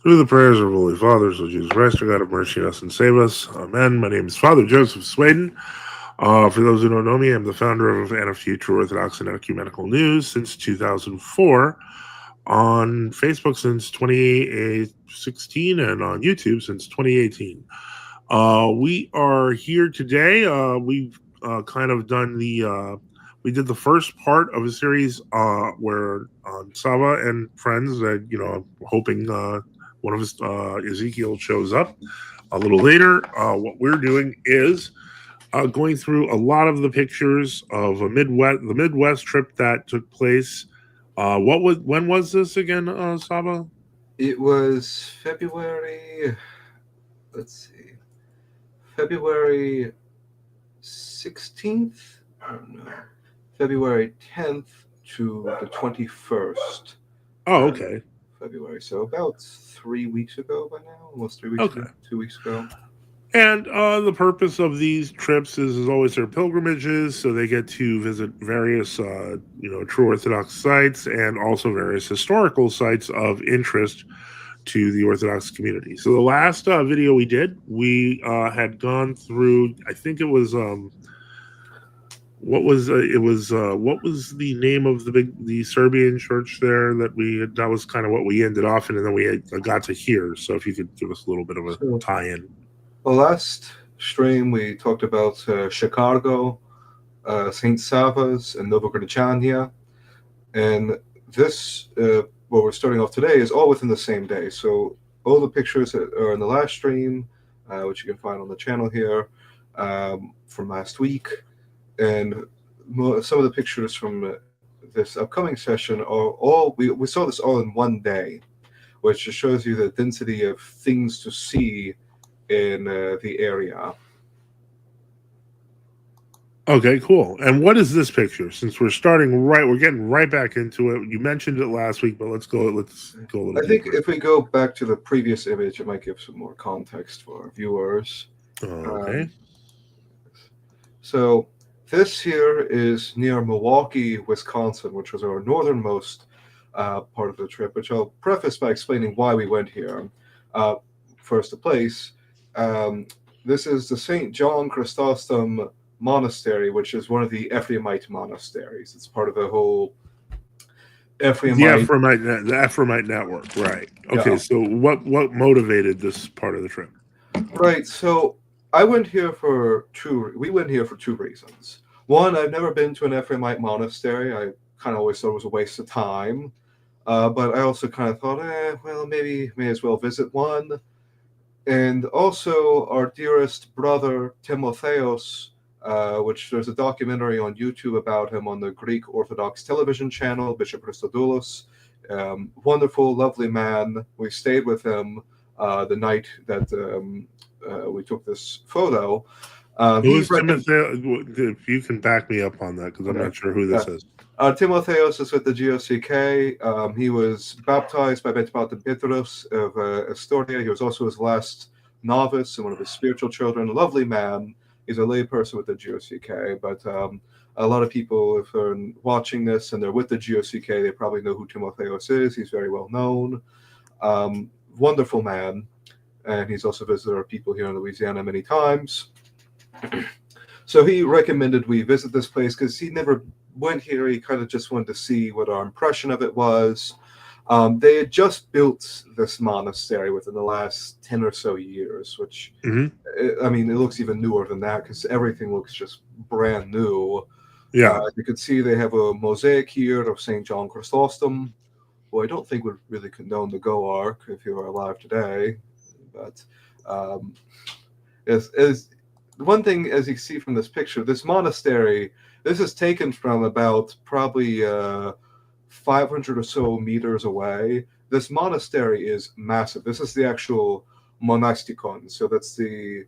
Through the prayers of Holy Fathers, Lord Jesus Christ, our God have mercy on us and save us. Amen. My name is Father Joseph Sweden. For those who don't know me, I'm the founder of and of Future Orthodox and Ecumenical News since 2004, on Facebook since 2016, and on YouTube since 2018. We are here today. We've kind of done we did the first part of a series where Sava and friends, I'm hoping one of his Ezekiel shows up a little later. What we're doing is going through a lot of the pictures of the Midwest trip that took place. When was this again, Sava? It was February, let's see, February 16th? I don't know. February 10th to the 21st. Oh, okay. February. So about 3 weeks ago by now, almost 3 weeks ago, 2 weeks ago. And the purpose of these trips is always their pilgrimages, so they get to visit various, true Orthodox sites and also various historical sites of interest to the Orthodox community. So the last video we did, we had gone through. I think it was what was the name of the Serbian church there that was kind of what we ended off in, and then we got to here. So if you could give us a little bit of a tie-in. Well, last stream we talked about Chicago, St. Sava's, and Novogradichania. And this, what we're starting off today, is all within the same day. So all the pictures that are in the last stream, which you can find on the channel here, from last week, and some of the pictures from this upcoming session are all, we saw this all in one day, which just shows you the density of things to see in the area. Okay, cool. And what is this picture? Since we're getting right back into it. You mentioned it last week, but let's go a little I think deeper. if we go back to the previous image, it might give some more context for our viewers. Okay. So this here is near Milwaukee, Wisconsin, which was our northernmost part of the trip, which I'll preface by explaining why we went here. First, the place. This is the St. John Chrysostom Monastery, which is one of the Ephraimite monasteries. It's part of the whole Ephraimite network, right? Okay, yeah. So what motivated this part of the trip? Right. So we went here for two reasons. One, I've never been to an Ephraimite monastery. I kind of always thought it was a waste of time. But I also kind of thought, maybe may as well visit one. And also our dearest brother, Timotheos, which there's a documentary on YouTube about him on the Greek Orthodox television channel, Bishop Christodoulos. Wonderful, lovely man. We stayed with him the night that we took this photo. If you can back me up on that, because I'm not sure who this is. Timotheos is with the GOCK. He was baptized by Betpater Petros of Estonia. He was also his last novice and one of his spiritual children. A lovely man. He's a layperson with the GOCK, but a lot of people, if they're watching this and they're with the GOCK, they probably know who Timotheos is. He's very well known. Wonderful man. And he's also visited our people here in Louisiana many times. So he recommended we visit this place because he never went here. He kind of just wanted to see what our impression of it was. They had just built this monastery within the last 10 or so years, which, I mean, it looks even newer than that because everything looks just brand new. Yeah. You can see they have a mosaic here of St. John Chrysostom, who I don't think would really condone the Go Ark if he were alive today. But as one thing, as you see from this picture, this monastery, this is taken from about probably 500 or so meters away. This monastery is massive. This is the actual monastikon. So that's the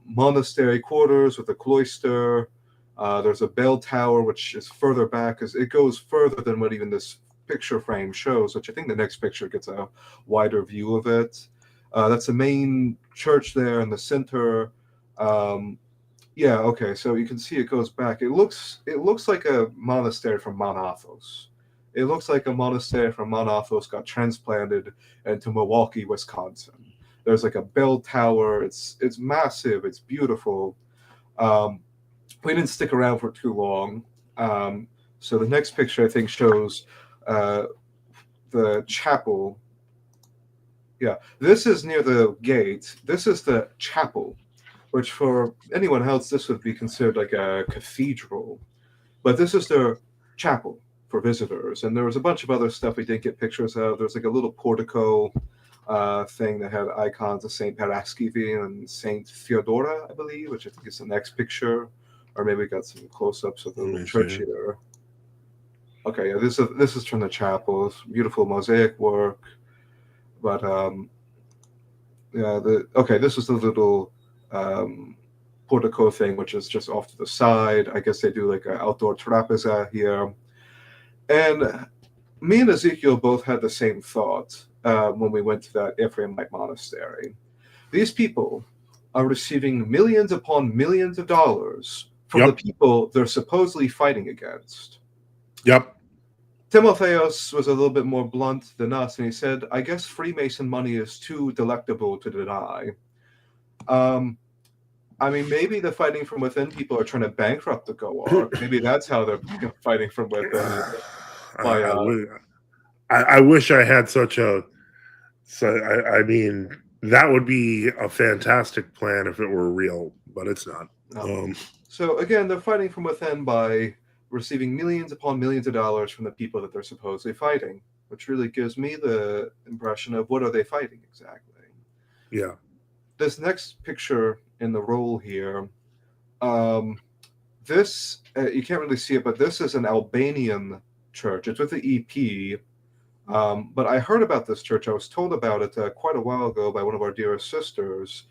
monastery quarters with the cloister. There's a bell tower, which is further back, because it goes further than what even this picture frame shows, which I think the next picture gets a wider view of it. That's the main church there in the center. Yeah, okay, so you can see it goes back. It looks like a monastery from Mount Athos. It looks like a monastery from Mount Athos got transplanted into Milwaukee, Wisconsin. There's like a bell tower. It's massive. It's beautiful. We didn't stick around for too long. So the next picture, I think, shows the chapel. Yeah, this is near the gate. This is the chapel, which for anyone else, this would be considered like a cathedral. But this is their chapel for visitors. And there was a bunch of other stuff we didn't get pictures of. There's like a little portico thing that had icons of St. Paraskevi and St. Theodora, I believe, which I think is the next picture. Or maybe we got some close-ups of the little church here. Okay, yeah, this is from the chapel. It's beautiful mosaic work. But yeah, this is the little portico thing, which is just off to the side. I guess they do like an outdoor trapeza here. And me and Ezekiel both had the same thought when we went to that Ephraimite monastery. These people are receiving millions upon millions of dollars from the people they're supposedly fighting against. Yep. Timotheos was a little bit more blunt than us, and he said, I guess Freemason money is too delectable to deny. I mean, maybe the fighting from within people are trying to bankrupt the Goar. Maybe that's how they're fighting from within. I wish I had such a... I mean, that would be a fantastic plan if it were real, but it's not. No. So again, they're fighting from within by receiving millions upon millions of dollars from the people that they're supposedly fighting, which really gives me the impression of what are they fighting exactly. Yeah. This next picture in the roll here, this, you can't really see it, but this is an Albanian church. It's with the EP. But I heard about this church. I was told about it quite a while ago by one of our dearest sisters,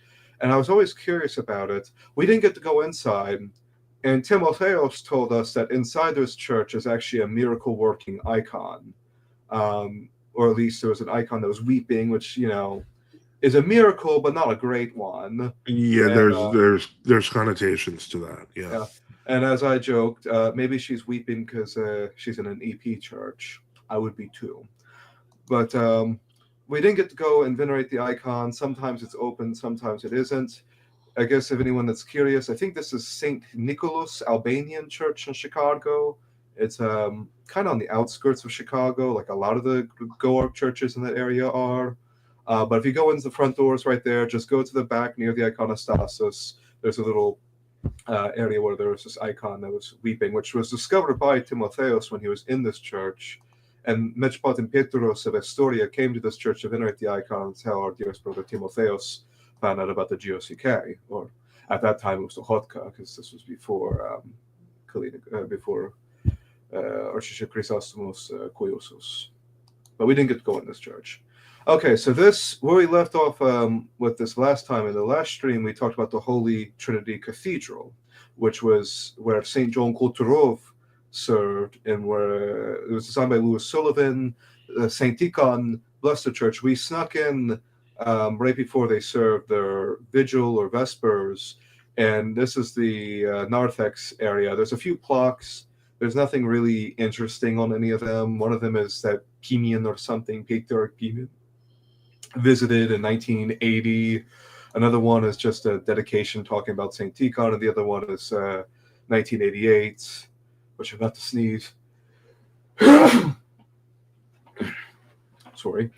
and I was always curious about it. We didn't get to go inside, and Timotheos told us that inside this church is actually a miracle-working icon, or at least there was an icon that was weeping, which, you know, is a miracle, but not a great one. Yeah, and, there's connotations to that. Yeah. And as I joked, maybe she's weeping because she's in an EP church. I would be too. But we didn't get to go and venerate the icon. Sometimes it's open, sometimes it isn't. I guess if anyone that's curious, I think this is St. Nicholas Albanian Church in Chicago. It's kind of on the outskirts of Chicago, like a lot of the Goar churches in that area are. But if you go into the front doors right there, just go to the back near the iconostasis. There's a little area where there was this icon that was weeping, which was discovered by Timotheos when he was in this church. And Metropolitan Petros of Astoria came to this church to venerate the icon. That's how our dearest brother Timotheos found out about the GOCK, or at that time it was the Hotka, because this was before Archbishop Chrysostomos Koiosos. But we didn't get to go in this church. Okay, so this, where we left off with this last time, in the last stream, we talked about the Holy Trinity Cathedral, which was where St. John Kotorov served, and where it was designed by Louis Sullivan. St. Tikhon blessed the church. We snuck in right before they served their vigil or vespers, and this is the narthex area. There's a few plaques. There's nothing really interesting on any of them. One of them is that Pimian or something, Peter Pimian, visited in 1980. Another one is just a dedication talking about St. Tikhon, and the other one is 1988, which I'm about to sneeze. Sorry.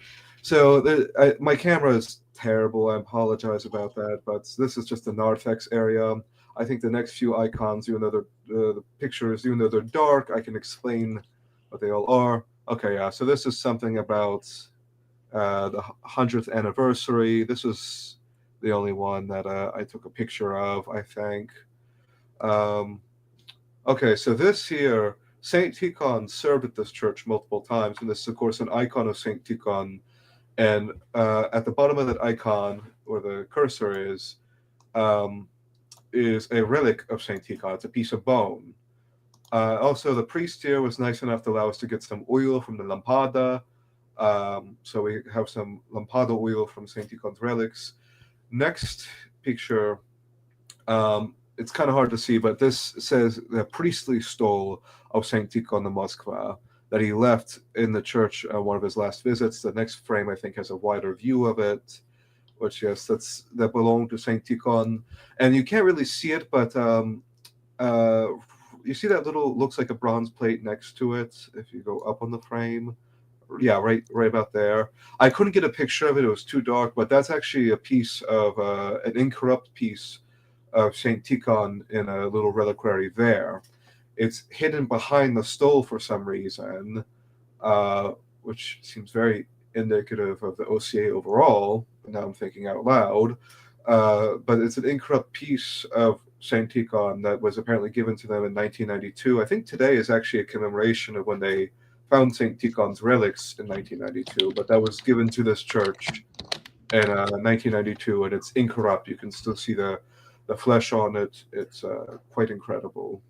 So my camera is terrible. I apologize about that, but this is just the narthex area. I think the next few icons, even though the pictures, even though they're dark, I can explain what they all are. Okay, yeah. So this is something about the 100th anniversary. This is the only one that I took a picture of, I think. Okay, so this here, St. Tikhon served at this church multiple times, and this is, of course, an icon of St. Tikhon. And at the bottom of that icon, where the cursor is a relic of St. Tikhon. It's a piece of bone. Also, the priest here was nice enough to allow us to get some oil from the lampada. So we have some lampada oil from St. Tikhon's relics. Next picture, it's kind of hard to see, but this says the priestly stole of St. Tikhon of Moskva. that he left in the church on one of his last visits. The next frame, I think, has a wider view of it, which, yes, that belonged to Saint Tikhon. And you can't really see it, but you see that little, looks like a bronze plate next to it if you go up on the frame. Yeah, right about there. I couldn't get a picture of it. It was too dark, but that's actually a piece of an incorrupt piece of Saint Tikhon in a little reliquary there. It's hidden behind the stole for some reason, which seems very indicative of the OCA overall. Now I'm thinking out loud. But it's an incorrupt piece of Saint Tikhon that was apparently given to them in 1992. I think today is actually a commemoration of when they found Saint Tikhon's relics in 1992, but that was given to this church in 1992, and it's incorrupt. You can still see the flesh on it. It's quite incredible.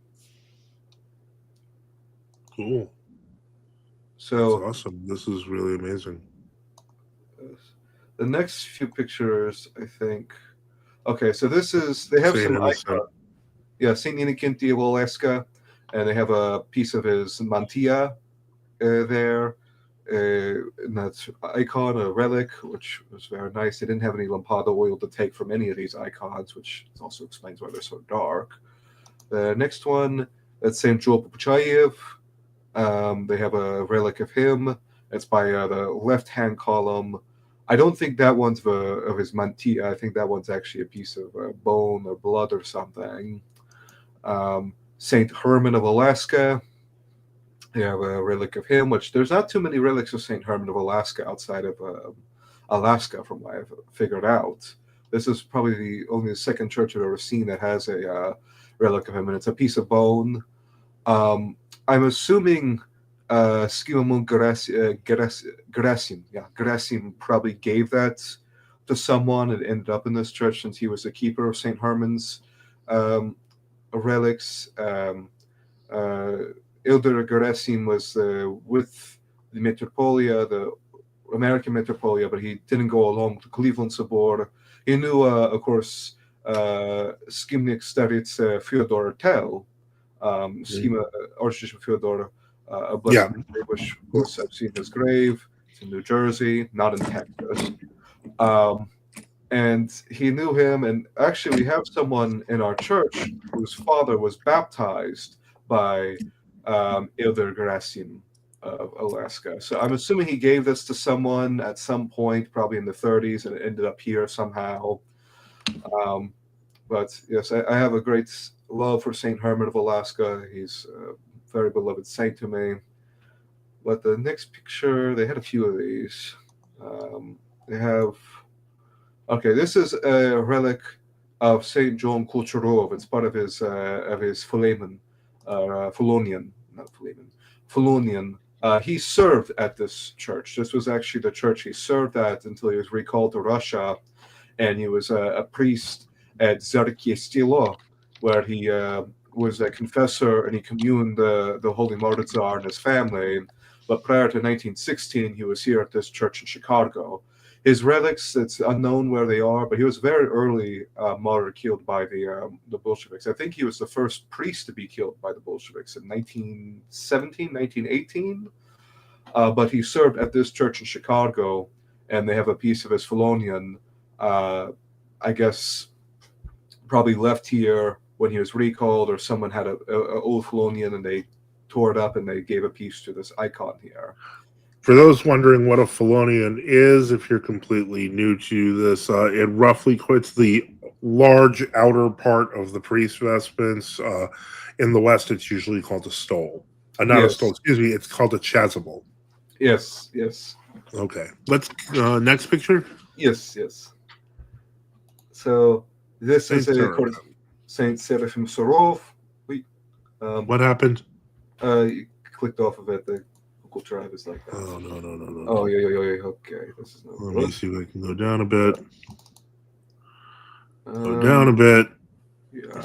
Cool. So that's awesome. This is really amazing. The next few pictures, I think. Okay, so this is, they have Saint some Innocent. icons. Yeah, Saint Innocenti of Oleska, and they have a piece of his mantilla there. And that's icon, a relic, which was very nice. They didn't have any lampada oil to take from any of these icons, which also explains why they're so dark. The next one, that's Saint Joel Puchayev. They have a relic of him. It's by the left-hand column. I don't think that one's of his mantilla. I think that one's actually a piece of bone or blood or something. Saint Herman of Alaska. They have a relic of him, which there's not too many relics of Saint Herman of Alaska outside of Alaska, from what I've figured out. This is probably only the second church I've ever seen that has a relic of him, and it's a piece of bone. I'm assuming Schimon Gerasim probably gave that to someone and ended up in this church since he was the keeper of St. Herman's relics. Ilder Gerasim was with the Metropolia, the American Metropolia, but he didn't go along to Cleveland Sobor. He knew, of course, Skimnik Starits Fyodor Tell, Archbishop Fyodor, a blessed memory, which, of course, I've seen his grave. It's in New Jersey, not in Texas. And he knew him. And actually, we have someone in our church whose father was baptized by Ilder Gerasim of Alaska. So I'm assuming he gave this to someone at some point, probably in the 30s, and it ended up here somehow. But yes, I have a great love for St. Herman of Alaska. He's a very beloved saint to me. But the next picture, they had a few of these. They have, okay, this is a relic of St. John Kulcherov. It's part of his Philemon, Phelonian, not Philemon, Phelonian. He served at this church. This was actually the church he served at until he was recalled to Russia, and he was a priest at Zarkiestilo, where he was a confessor and he communed the Holy Martyr Tsar and his family. But prior to 1916, he was here at this church in Chicago. His relics, it's unknown where they are, but he was very early martyr killed by the Bolsheviks. I think he was the first priest to be killed by the Bolsheviks in 1917, 1918. But he served at this church in Chicago, and they have a piece of his Phelonian, I guess, probably left here when he was recalled, or someone had a old Phelonian and they tore it up and they gave a piece to this icon here. For those wondering what a Phelonian is, if you're completely new to this, it roughly quits the large outer part of the priest's vestments. In the West, it's usually called a stole. Not a stole, excuse me, it's called a chasuble. Yes. Okay. Let's, next picture? Yes. So this is Saint Seraphim Sorov. What happened? You clicked off of it. The Google Drive is like that. Oh, no. Oh, yeah. Okay. This is Let me see if I can go down a bit. Go down a bit. Yeah.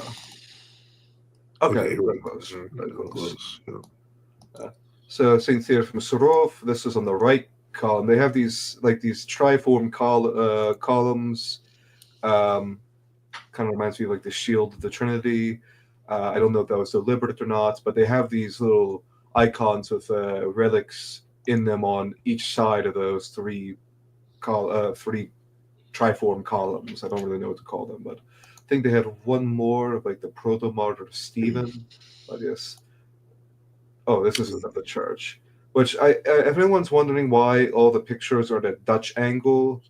Okay. Very close. Yeah. So Saint Seraphim Sorov. This is on the right column. They have these triform columns. Kind of reminds me of like the shield of the Trinity. I don't know if that was deliberate or not, but they have these little icons with relics in them on each side of those three triform columns. I don't really know what to call them, but I think they had one more of like the proto-martyr Stephen. But yes. Oh, this is another church. Which if anyone's wondering why all the pictures are at a Dutch angle,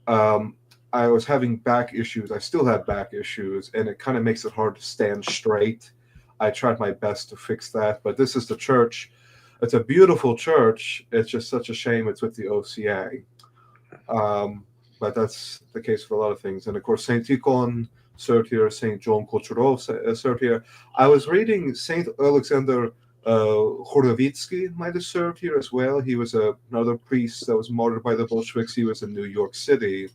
I was having back issues. I still have back issues, and it kind of makes it hard to stand straight. I tried my best to fix that, but this is the church. It's a beautiful church. It's just such a shame it's with the OCA. But that's the case for a lot of things. And of course, Saint Tikhon served here, Saint John Kochorov served here. I was reading Saint Alexander Horovitsky might have served here as well. He was another priest that was martyred by the Bolsheviks. He was in New York City.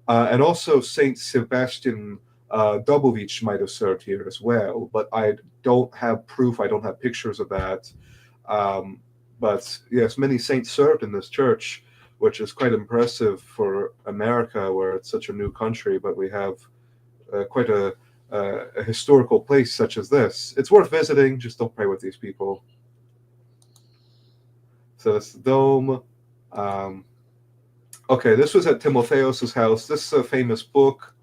And also Saint Sebastian Dobovich might have served here as well. But I don't have proof. I don't have pictures of that. But yes, many saints served in this church, which is quite impressive for America, where it's such a new country, but we have quite a historical place such as this. It's worth visiting, just don't pray with these people. So that's the dome. Okay, this was at Timotheos' house. This is a famous book.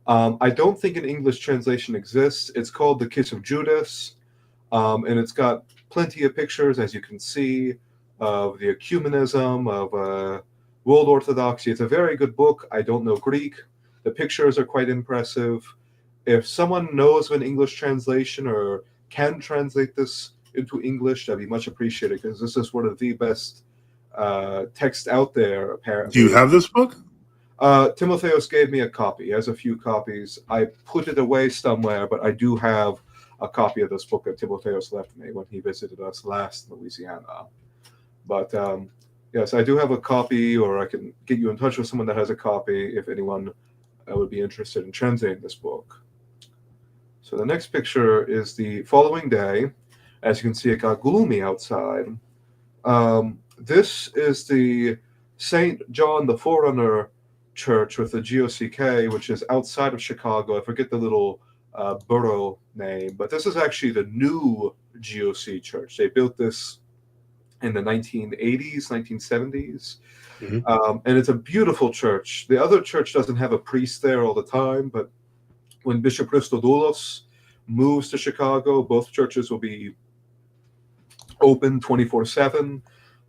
I don't think an English translation exists. It's called The Kiss of Judas, and it's got plenty of pictures, as you can see, of the ecumenism, of world orthodoxy. It's a very good book. I don't know Greek. The pictures are quite impressive. If someone knows of an English translation or can translate this into English, that'd be much appreciated, because this is one of the best texts out there, apparently. Do you have this book? Timotheos gave me a copy. He has a few copies. I put it away somewhere, but I do have a copy of this book that Timotheos left me when he visited us last in Louisiana. But yes, I do have a copy, or I can get you in touch with someone that has a copy if anyone would be interested in translating this book. So the next picture is the following day. As you can see, it got gloomy outside. This is the St. John the Forerunner Church with the GOCK, which is outside of Chicago. I forget the little borough name, but this is actually the new GOC church. They built this in the 1980s, 1970s. Mm-hmm. And it's a beautiful church. The other church doesn't have a priest there all the time, but when Bishop Christodoulos moves to Chicago, both churches will be open 24/7.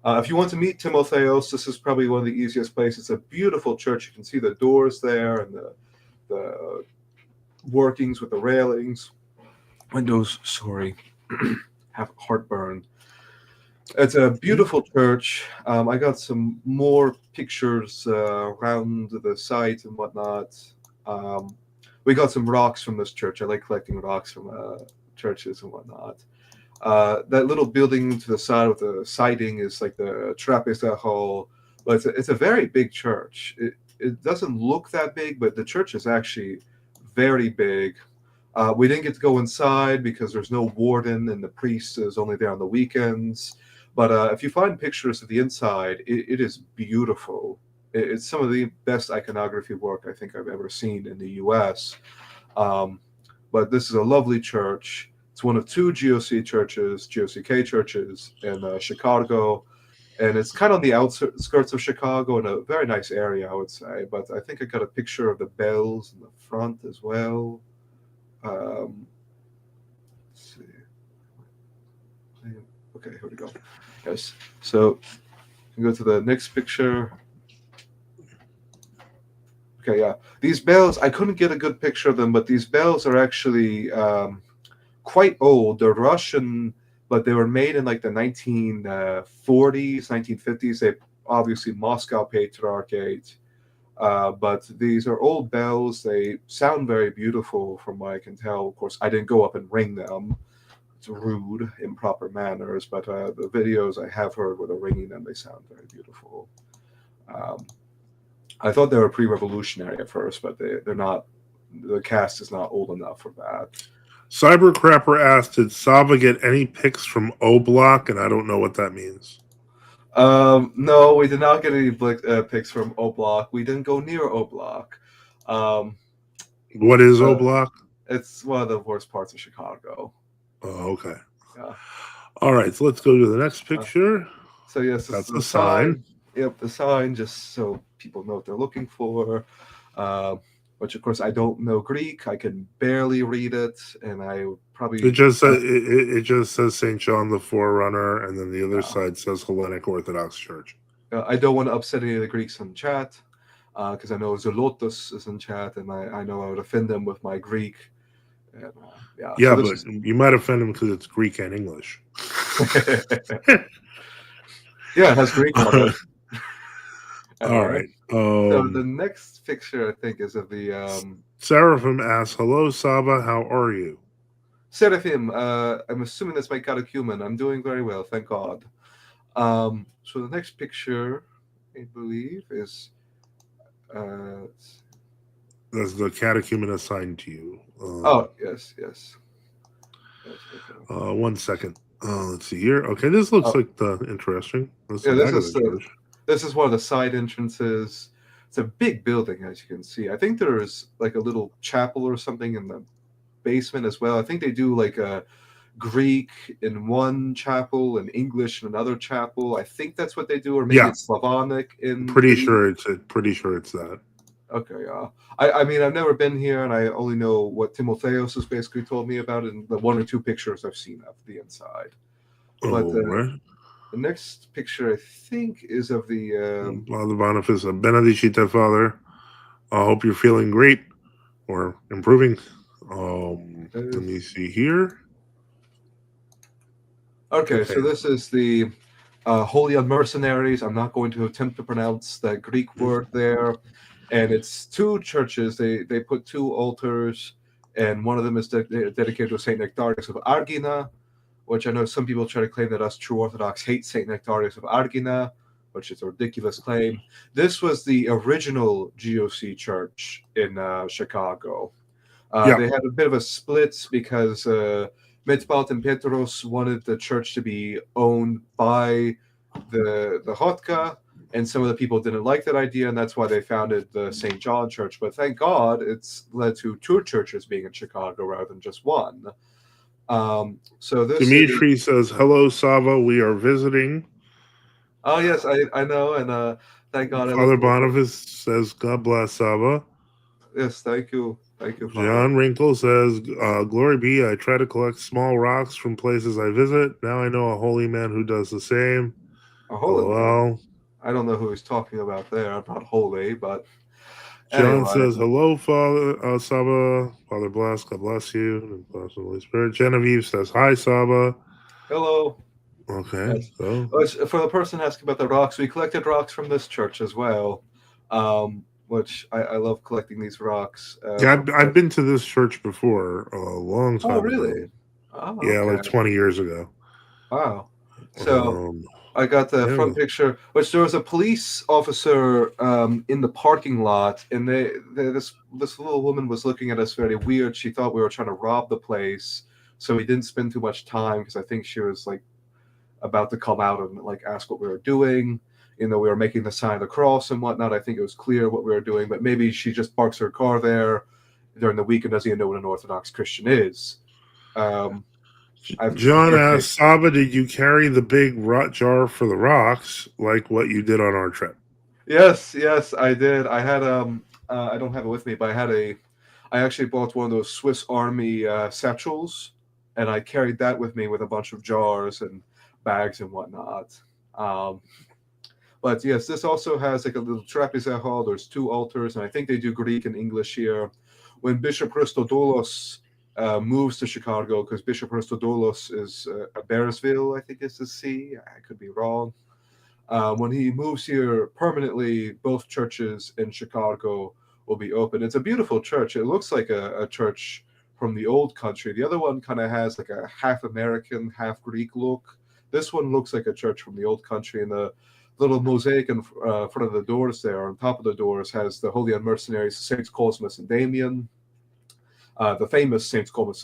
If you want to meet Timotheos, this is probably one of the easiest places. It's a beautiful church. You can see the doors there and the workings with the railings. Windows, sorry, have heartburn. It's a beautiful church. I got some more pictures around the site and whatnot. We got some rocks from this church. I like collecting rocks from churches and whatnot. That little building to the side with the siding is like the Trapeza Hall. But it's a very big church. It doesn't look that big, but the church is actually very big. We didn't get to go inside because there's no warden and the priest is only there on the weekends. But if you find pictures of the inside, it is beautiful. It's some of the best iconography work I think I've ever seen in the U.S. But this is a lovely church. It's one of two GOCK churches in Chicago. And it's kind of on the outskirts of Chicago in a very nice area, I would say. But I think I got a picture of the bells in the front as well. Let's see. Okay, here we go. Yes. So you go to the next picture. Okay, yeah. These bells, I couldn't get a good picture of them, but these bells are actually quite old. They're Russian, but they were made in like the 1940s, 1950s. They obviously Moscow Patriarchate. But these are old bells. They sound very beautiful from what I can tell. Of course, I didn't go up and ring them. It's rude, improper manners. But the videos I have heard where they're ringing them, they sound very beautiful. I thought they were pre-revolutionary at first, but they're not. The cast is not old enough for that. Cybercrapper asked, did Sava get any pics from O Block? And I don't know what that means. No, we did not get any pics from O Block. We didn't go near O Block. What is O Block? It's one of the worst parts of Chicago. Oh, okay. Yeah. All right, so let's go to the next picture. So yes, this is That's the the sign. Yep, the sign, just so people know what they're looking for. Which of course I don't know Greek. I can barely read it, and I would probably It just it just says St. John the Forerunner, and then the other uh, side says Hellenic Orthodox Church. I don't want to upset any of the Greeks in chat, because I know Zolotos is in chat, and I know I would offend them with my Greek. And, yeah, Yeah, so but you might offend them because it's Greek and English. yeah, it has Greek on it. All Anyway, right. so the next picture I think is of the Seraphim asks, "Hello, Sava. How are you?" Seraphim. I'm assuming that's my catechumen. I'm doing very well, thank God. So the next picture, I believe, is That's the catechumen assigned to you. oh yes, yes. Okay. 1 second. Let's see here. Okay, this looks Oh like interesting. That's the yeah, back of the church. this is one of the side entrances. It's a big building, as you can see. I think there's like a little chapel or something in the basement as well. I think they do like a Greek in one chapel and English in another chapel. I think that's what they do, or maybe Yeah, it's Slavonic in pretty the. sure it's that. Okay, I mean I've never been here, and I only know what Timotheos has basically told me about in the one or two pictures I've seen of the inside. But Oh, right. the next picture I think is of the. Father Boniface, Benedicite, Father. I hope you're feeling great or improving. Let me see here. Okay, so this is the Holy Unmercenaries. I'm not going to attempt to pronounce that Greek word there. And it's two churches. They put two altars, and one of them is dedicated to Saint Nektarios of Aegina, which I know some people try to claim that us true Orthodox hate Saint Nektarios of Aegina, which is a ridiculous claim. This was the original GOC church in Chicago. Yeah, They had a bit of a split because Metropolitan Petros wanted the church to be owned by the Hotka, and some of the people didn't like that idea, and that's why they founded the St. John Church. But thank God it's led to two churches being in Chicago rather than just one. So this is. Dimitri says, "Hello, Sava. We are visiting." Oh yes, I know, and thank God I live Father in the. Boniface says, "God bless Sava." Yes, thank you, Father. John Wrinkle says, "Glory be. I try to collect small rocks from places I visit. Now I know a holy man who does the same." A holy man. LOL. I don't know who he's talking about there. I'm not holy, but John anyway. says, "Hello, Father Saba. Father bless. God bless you. And bless the Holy Spirit." Genevieve says, "Hi, Saba." Hello. Okay, Yes. so For the person asking about the rocks, we collected rocks from this church as well, which I love collecting these rocks. yeah, I've been to this church before a long Oh, time ago. really? Oh, Yeah, okay. like 20 years ago. Wow. So Um, I got the yeah, front picture, which there was a police officer in the parking lot, and this little woman was looking at us very weird. She thought we were trying to rob the place, so we didn't spend too much time because I think she was like about to come out and like ask what we were doing. You know, we were making the sign of the cross and whatnot. I think it was clear what we were doing, but maybe she just parks her car there during the week and doesn't even know what an Orthodox Christian is. Um, I've John heard they. asks, Saba, did you carry the big rot jar for the rocks like what you did on our trip? Yes, I did. I had I don't have it with me, but I actually bought one of those Swiss Army satchels, and I carried that with me with a bunch of jars and bags and whatnot. Um, But yes, this also has like a little trapeze hall. There's two altars, and I think they do Greek and English here. When Bishop Christodoulos moves to Chicago, because Bishop Christodoulos is Bearsville, I think is the see. I could be wrong. When he moves here permanently, both churches in Chicago will be open. It's a beautiful church. It looks like a church from the old country. The other one kind of has like a half American, half Greek look. This one looks like a church from the old country, and the little mosaic in front of the doors there, on top of the doors, has the Holy Unmercenaries, Saints Cosmas and Damian. The famous Saints Cosmas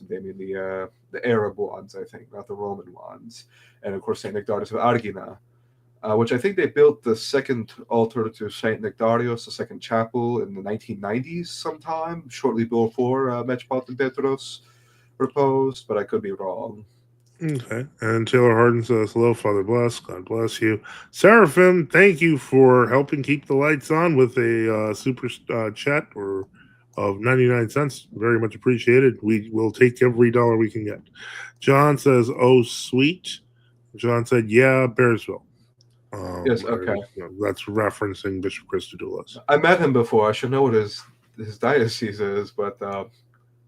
and Damian, the Arab ones, I think, not the Roman ones. And of course, Saint Nektarios of Aegina, which I think they built the second altar to Saint Nektarios, the second chapel, in the 1990s sometime, shortly before Metropolitan Petros proposed, but I could be wrong. Okay. And Taylor Harden says, hello, Father Bless. God bless you. Seraphim, thank you for helping keep the lights on with a super chat or of 99 cents. Very much appreciated. We will take every dollar we can get. John says, oh, sweet. John said, yeah, Bearsville. Yes, okay. That's referencing Bishop Christodoulos. I met him before. I should know what his diocese is, but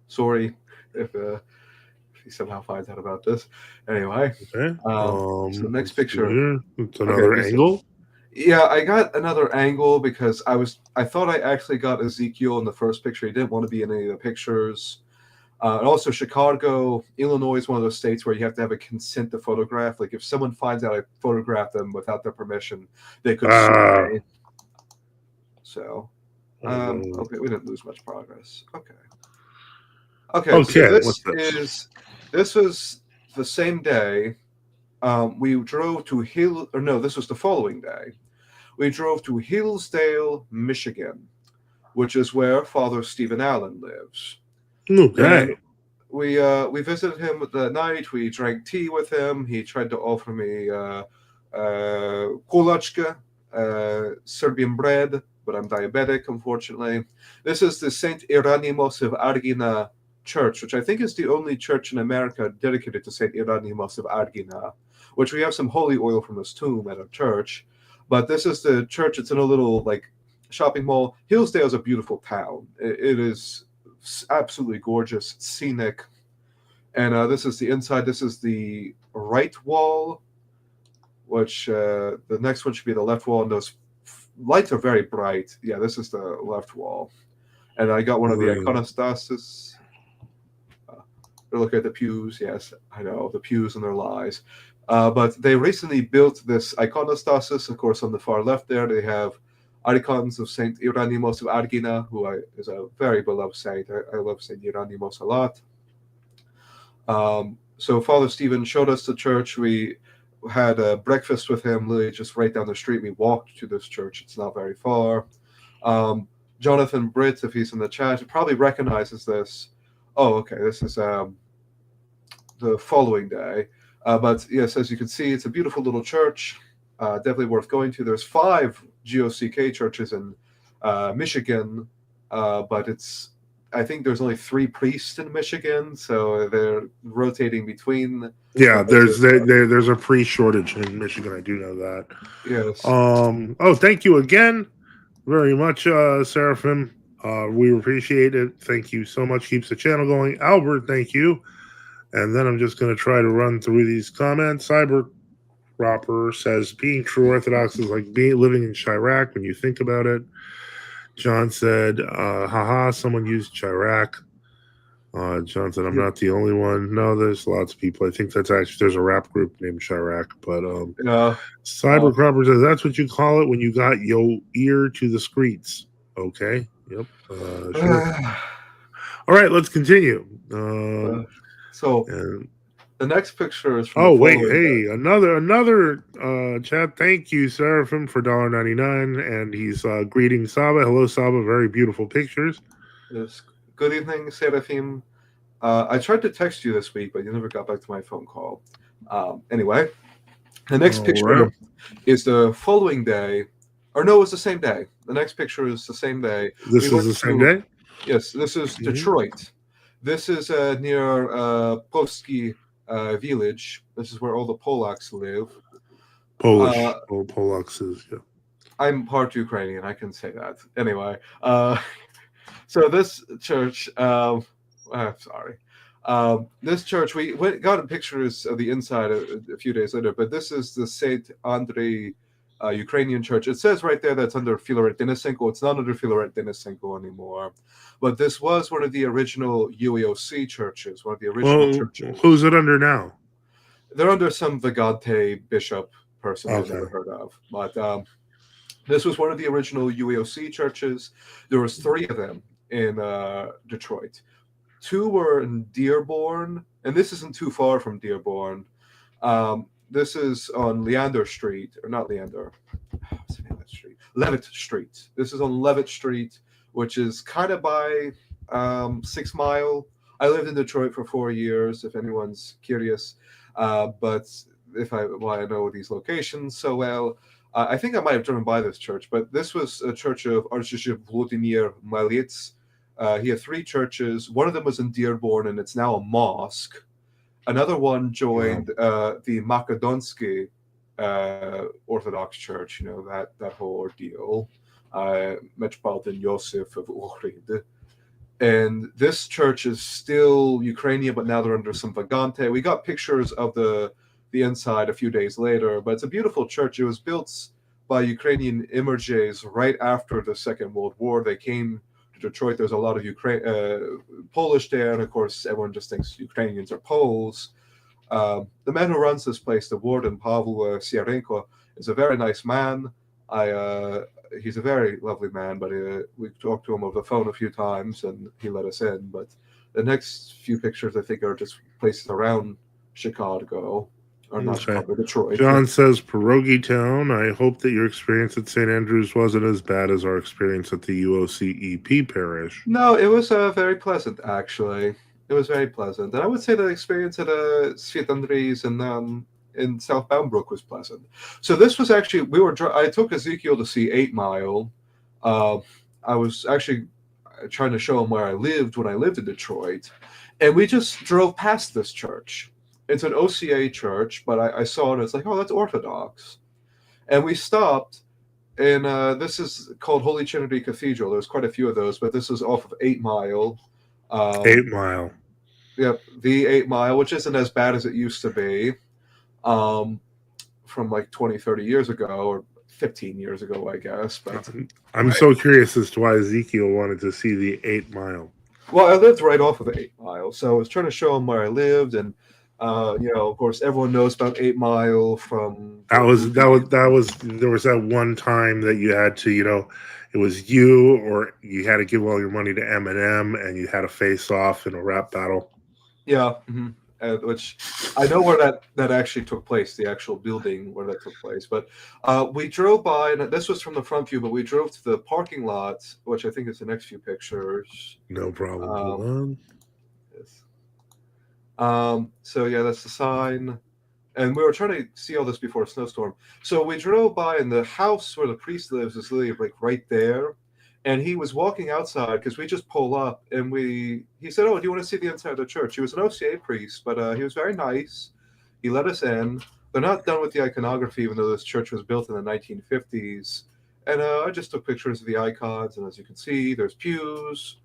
sorry if he somehow finds out about this. Anyway, Okay. so next Let's picture. here. It's Okay, another angle. Yeah, I got another angle because I thought I actually got Ezekiel in the first picture. He didn't want to be in any of the pictures. And also, Chicago, Illinois is one of those states where you have to have a consent to photograph. Like if someone finds out I photographed them without their permission, they could sue me. So, okay, we didn't lose much progress. Okay. So this was the same day. We drove to this was the following day. We drove to Hillsdale, Michigan, which is where Father Stephen Allen lives. Okay. And we visited him that night. We drank tea with him. He tried to offer me kulachka, Serbian bread, but I'm diabetic, unfortunately. This is the Saint Hieronymos of Aegina church, which I think is the only church in America dedicated to Saint Hieronymos of Aegina, which we have some holy oil from his tomb at our church. But this is the church. It's in a little shopping mall. Hillsdale is a beautiful town. It is absolutely gorgeous, scenic. And this is the inside. This is the right wall, which the next one should be the left wall. And those lights are very bright. Yeah, this is the left wall. And I got one of the iconostasis. Look at the pews. Yes, I know, the pews and their lies. But they recently built this iconostasis. Of course, on the far left there, they have icons of Saint Hieronymos of Aegina, who is a very beloved saint. I love Saint Hieronymos a lot. So Father Stephen showed us the church. We had a breakfast with him, literally just right down the street. We walked to this church. It's not very far. Jonathan Britt, if he's in the chat, probably recognizes this. Oh, okay. This is the following day. But yes, as you can see, it's a beautiful little church. Definitely worth going to. There's 5 GOCK churches in Michigan, but I think there's only 3 priests in Michigan, so they're rotating between. Yeah, there's a priest shortage in Michigan. I do know that. Yes. Oh, thank you again, very much, Seraphim. We appreciate it. Thank you so much. Keeps the channel going. Albert, thank you. And then I'm just going to try to run through these comments. Cyber Proper says, being true Orthodox is like living in Chirac when you think about it. John said, haha, someone used Chirac. John said, I'm not the only one. No, there's lots of people. I think that's actually, there's a rap group named Chirac. But Cyber Proper says, that's what you call it when you got your ear to the streets. Okay. Yep. Sure. All right, let's continue. The next picture is from another chat. Thank you, Seraphim, for $1.99, and he's greeting Sava. Hello, Sava. Very beautiful pictures. Yes. Good evening, Seraphim. I tried to text you this week, but you never got back to my phone call. Anyway, the next picture is the following day, or no, it's the same day. The next picture is the same day. This is the same day? Yes, this is Detroit. This is near Polski village. This is where all the Polacks live. Polish. Polacks is, yeah. I'm part Ukrainian, I can say that. Anyway, so this church, this church, we got pictures of the inside a few days later, but this is the St. Andrei Ukrainian church. It says right there that's under Filaret Denisenko. It's not under Filaret Denisenko anymore. But this was one of the original UAOC churches, one of the original churches. Who's it under now? They're under some Vagante bishop person I've never heard of. But this was one of the original UAOC churches. There was 3 of them in Detroit. 2 were in Dearborn, and this isn't too far from Dearborn. This is on Leander Street, or not Leander. What's the name of that street? Levitt Street. This is on Levitt Street, which is kind of by 6 Mile. I lived in Detroit for 4 years, if anyone's curious. But why I know these locations so well, I think I might have driven by this church, but this was a church of Archbishop Vladimir Malets. He had 3 churches. One of them was in Dearborn, and it's now a mosque. Another one joined the Makedonsky Orthodox Church, that whole ordeal. Metropolitan Yosef of Ohrid. And this church is still Ukrainian, but now they're under some Vagante. We got pictures of the inside a few days later, but it's a beautiful church. It was built by Ukrainian immigrants right after the Second World War. They came to Detroit. There's a lot of Polish there, and of course, everyone just thinks Ukrainians are Poles. The man who runs this place, the warden, Pavel Siarenko, is a very nice man. He's a very lovely man, but we talked to him over the phone a few times, and he let us in. But the next few pictures, I think, are just places around Chicago, or not Chicago, Detroit. John says, Pierogi Town, I hope that your experience at St. Andrews wasn't as bad as our experience at the UOCEP parish. No, it was very pleasant, actually. It was very pleasant. And I would say the experience at St. Andrews in South Boundbrook was pleasant. So this was actually, I took Ezekiel to see 8 Mile. I was actually trying to show him where I lived when I lived in Detroit. And we just drove past this church. It's an OCA church, but I saw it and it's like, oh, that's Orthodox. And we stopped, and this is called Holy Trinity Cathedral. There's quite a few of those, but this is off of 8 Mile. 8 Mile. Yep, the 8 Mile, which isn't as bad as it used to be. From like 20, 30 years ago, or 15 years ago, I guess. But I'm so curious as to why Ezekiel wanted to see the 8 Mile. Well, I lived right off of the 8 Mile, so I was trying to show him where I lived, and of course, everyone knows about 8 Mile from. There was that one time that you had to, it was you or you had to give all your money to Eminem, and you had to face off in a rap battle. Yeah. Mm-hmm. Which I know where that actually took place, the actual building where that took place. But we drove by, and this was from the front view, but we drove to the parking lot, which I think is the next few pictures. No problem. Yes. So yeah, that's the sign. And we were trying to see all this before a snowstorm. So we drove by, and the house where the priest lives is literally like right there. And he was walking outside because we just pull up, and he said, "Oh, do you want to see the inside of the church?" He was an OCA priest, but he was very nice. He let us in. They're not done with the iconography, even though this church was built in the 1950s. And I just took pictures of the icons, and as you can see, there's pews,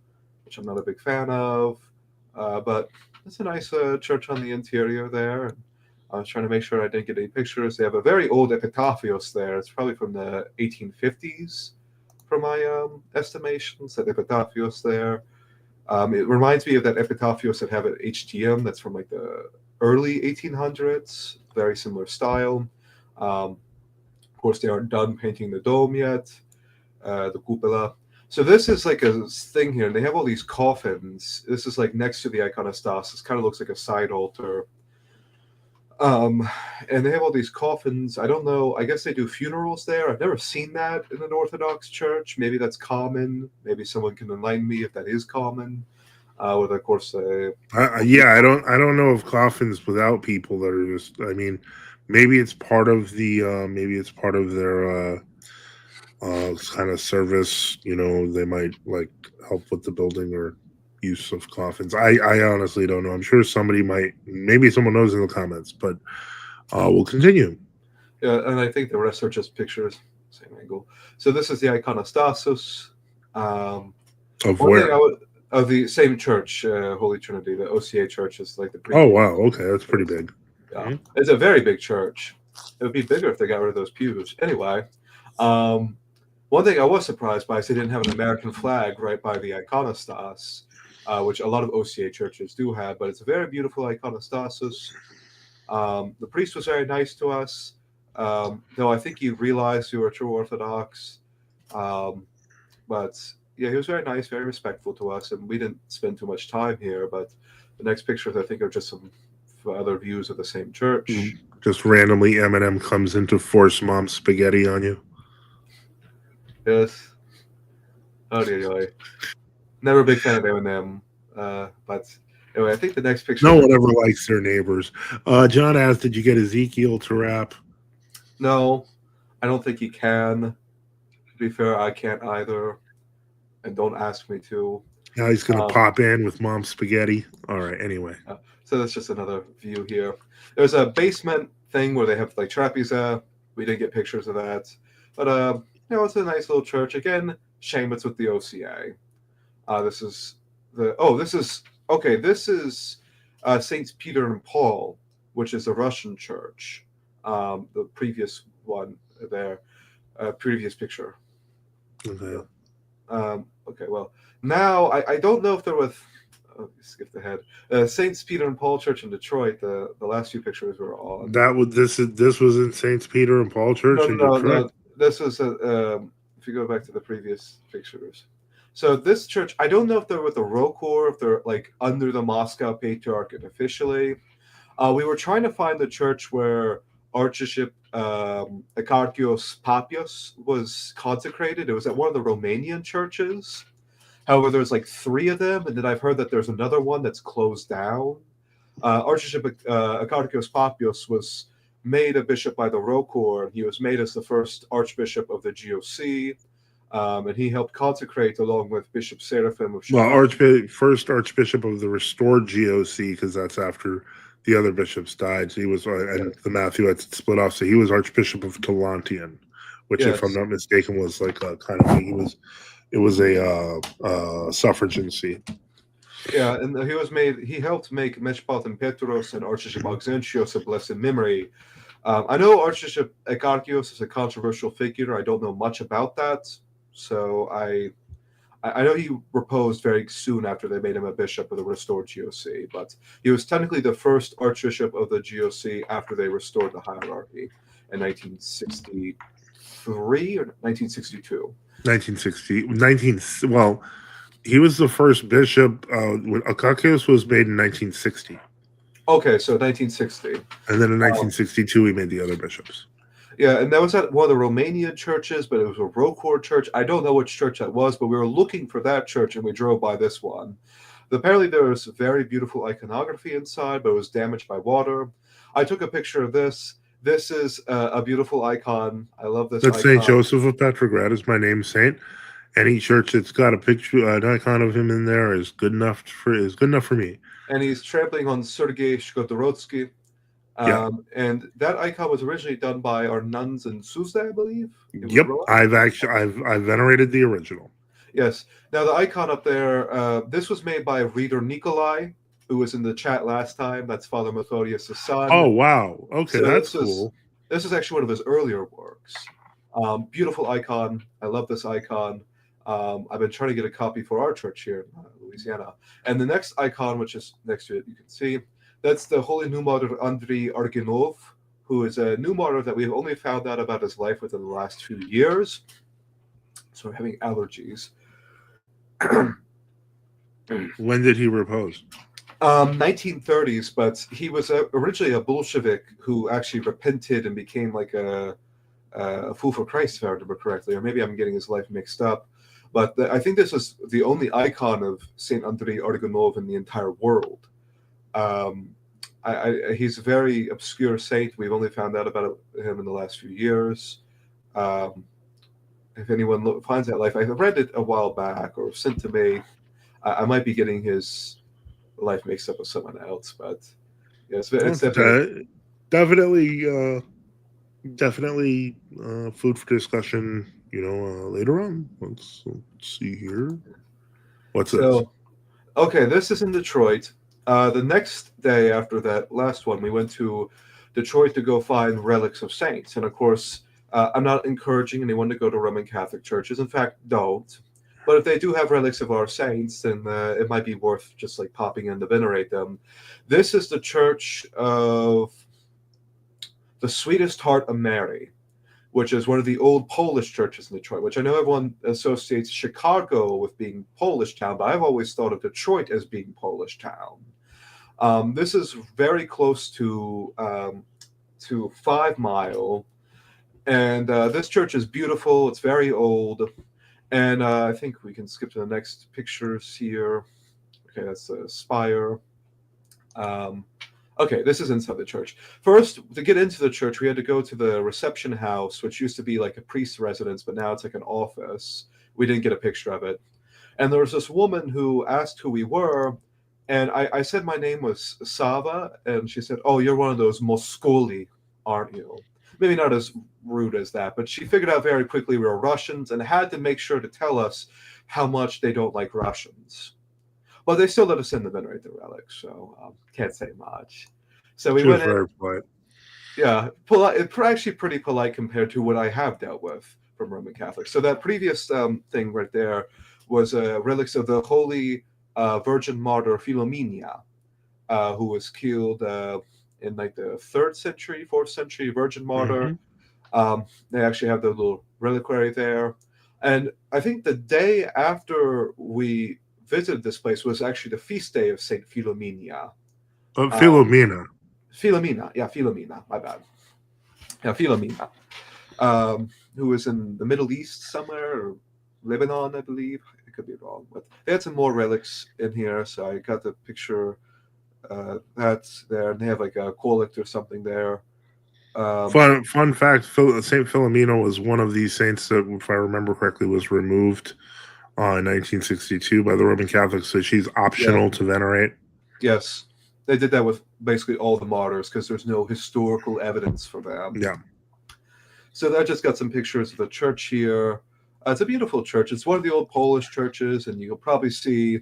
which I'm not a big fan of. But it's a nice church on the interior there. And I was trying to make sure I didn't get any pictures. They have a very old epitafios there. It's probably from the 1850s. From my estimations, that epitafios there. It reminds me of that epitafios that have at HTM. That's from like the early 1800s. Very similar style. Of course, they aren't done painting the dome yet. The cupola. So this is like a thing here. And they have all these coffins. This is like next to the iconostasis. Kind of looks like a side altar. And they have all these coffins. I don't know. I guess they do funerals there. I've never seen that in an Orthodox church. Maybe that's common. Maybe someone can enlighten me if that is common. With of course, I don't know of coffins without people that are just. I mean, maybe it's part of their kind of service. They might like help with the building or use of coffins. I honestly don't know. I'm sure maybe someone knows in the comments, but we'll continue. Yeah, and I think the rest are just pictures, same angle. So this is the iconostasis. Of where? Of the same church, Holy Trinity, the OCA church is like the. Oh wow! Okay, that's pretty big. Yeah, mm-hmm. It's a very big church. It would be bigger if they got rid of those pews. Anyway, one thing I was surprised by is they didn't have an American flag right by the iconostas. Which a lot of OCA churches do have, but it's a very beautiful iconostasis. The priest was very nice to us, though I think he realized we were true Orthodox. But yeah, he was very nice, very respectful to us, and we didn't spend too much time here. But the next pictures, I think, are just some other views of the same church. Just randomly, Eminem comes in to force mom's spaghetti on you. Yes. Oh dear. Never a big fan of Eminem, but Anyway, I think the next picture. No one ever likes their neighbors. John asked, "Did you get Ezekiel to rap?" No, I don't think he can. To be fair, I can't either, and don't ask me to. Now he's going to pop in with mom's spaghetti. All right. Anyway, so that's just another view here. There's a basement thing where they have like trapeze. We didn't get pictures of that, but it's a nice little church. Again, shame it's with the OCA. This is This is Saints Peter and Paul, which is a Russian church. The previous one there, previous picture. okay. Okay, well, now I don't know if there was. Oh, skipped ahead. Saints Peter and Paul Church in Detroit. The last few pictures were on. This was in Saints Peter and Paul Church in Detroit. No. This was if you go back to the previous pictures. So this church, I don't know if they're with the Rokor, if they're like under the Moscow Patriarchate officially. We were trying to find the church where Archbishop Ekarkios Papios was consecrated. It was at one of the Romanian churches. However, there's like 3 of them, and then I've heard that there's another one that's closed down. Archbishop Ekarkios Papios was made a bishop by the Rokor. He was made as the first archbishop of the GOC. And he helped consecrate along with Bishop Seraphim of Chicago. First Archbishop of the restored GOC, because that's after the other bishops died. So he was, and the Matthew had split off. So he was Archbishop of Tolantian, which, if I'm not mistaken, was like a kind of it was a suffragancy. Yeah, and he helped make Metropolitan Petros and Archbishop Auxentius a blessed memory. I know Archbishop Ekarkios is a controversial figure. I don't know much about that. So I know he reposed very soon after they made him a bishop of the restored GOC, but he was technically the first archbishop of the GOC after they restored the hierarchy in 1963 or 1962. Well, he was the first bishop. When Ekarkios was made in 1960. Okay, so 1960. And then in 1962, he made the other bishops. Yeah, and that was at one of the Romanian churches, but it was a Rokor church. I don't know which church that was, but we were looking for that church, and we drove by this one. Apparently, there was very beautiful iconography inside, but it was damaged by water. I took a picture of this. This is a beautiful icon. I love this icon. St. Joseph of Petrograd is my name saint. Any church that's got a picture, an icon of him in there is good enough for me. And he's trampling on Sergei Shkodorodsky. And that icon was originally done by our nuns in Suzdal, I believe. Yep, I've venerated the original. Yes. Now the icon up there, this was made by Reader Nikolai, who was in the chat last time. That's Father Methodius' son. Oh wow! Okay, so that's cool. This is actually one of his earlier works. Beautiful icon. I love this icon. I've been trying to get a copy for our church here in Louisiana. And the next icon, which is next to it, you can see. That's the Holy New Martyr Andrei Arginov, who is a new martyr that we've only found out about his life within the last 2 years. So I'm having allergies. When did he repose? 1930s, but he was originally a Bolshevik who actually repented and became like a fool for Christ, if I remember correctly. Or maybe I'm getting his life mixed up. But I think this is the only icon of St. Andrei Arginov in the entire world. He's a very obscure saint. We've only found out about him in the last few years. If anyone finds that life, I read it a while back or sent to me. I might be getting his life mixed up with someone else, but yes, it's definitely food for discussion. Later on. Let's see here. What's this? Okay, this is in Detroit. The next day after that last one, we went to Detroit to go find relics of saints. And of course, I'm not encouraging anyone to go to Roman Catholic churches. In fact, don't. But if they do have relics of our saints, then it might be worth just like popping in to venerate them. This is the church of the Sweetest Heart of Mary, which is one of the old Polish churches in Detroit, which I know everyone associates Chicago with being Polish town, but I've always thought of Detroit as being Polish town. This is very close to 5 Mile, and this church is beautiful. It's very old, and I think we can skip to the next pictures here. Okay, that's a spire. Okay, this is inside the church. First, to get into the church, we had to go to the reception house, which used to be like a priest's residence, but now it's like an office. We didn't get a picture of it. And there was this woman who asked who we were, and I said my name was Sava, and she said, "Oh, you're one of those Moscoli, aren't you?" Maybe not as rude as that, but she figured out very quickly we were Russians and had to make sure to tell us how much they don't like Russians. But they still let us in to venerate the relics, so can't say much. So we She was went in. very polite. Yeah, polite. Actually, pretty polite compared to what I have dealt with from Roman Catholics. So that previous thing right there was relics of the Holy Virgin Martyr Philomena, who was killed in like the 3rd century, 4th century Virgin Martyr. They actually have the little reliquary there. And I think the day after we visited this place was actually the feast day of Saint Philomena. Philomena. Philomena, my bad. Yeah, Philomena, who was in the Middle East somewhere, or Lebanon, I believe. I could be wrong, but they had some more relics in here, so I got the picture. That's there, and they have like a collect or something there. Fun fact: Saint Philomena was one of these saints that, if I remember correctly, was removed in 1962 by the Roman Catholics. So she's optional to venerate. Yes, they did that with basically all the martyrs because there's no historical evidence for them. Yeah. So I just got some pictures of the church here. It's a beautiful church. It's one of the old Polish churches, and you'll probably see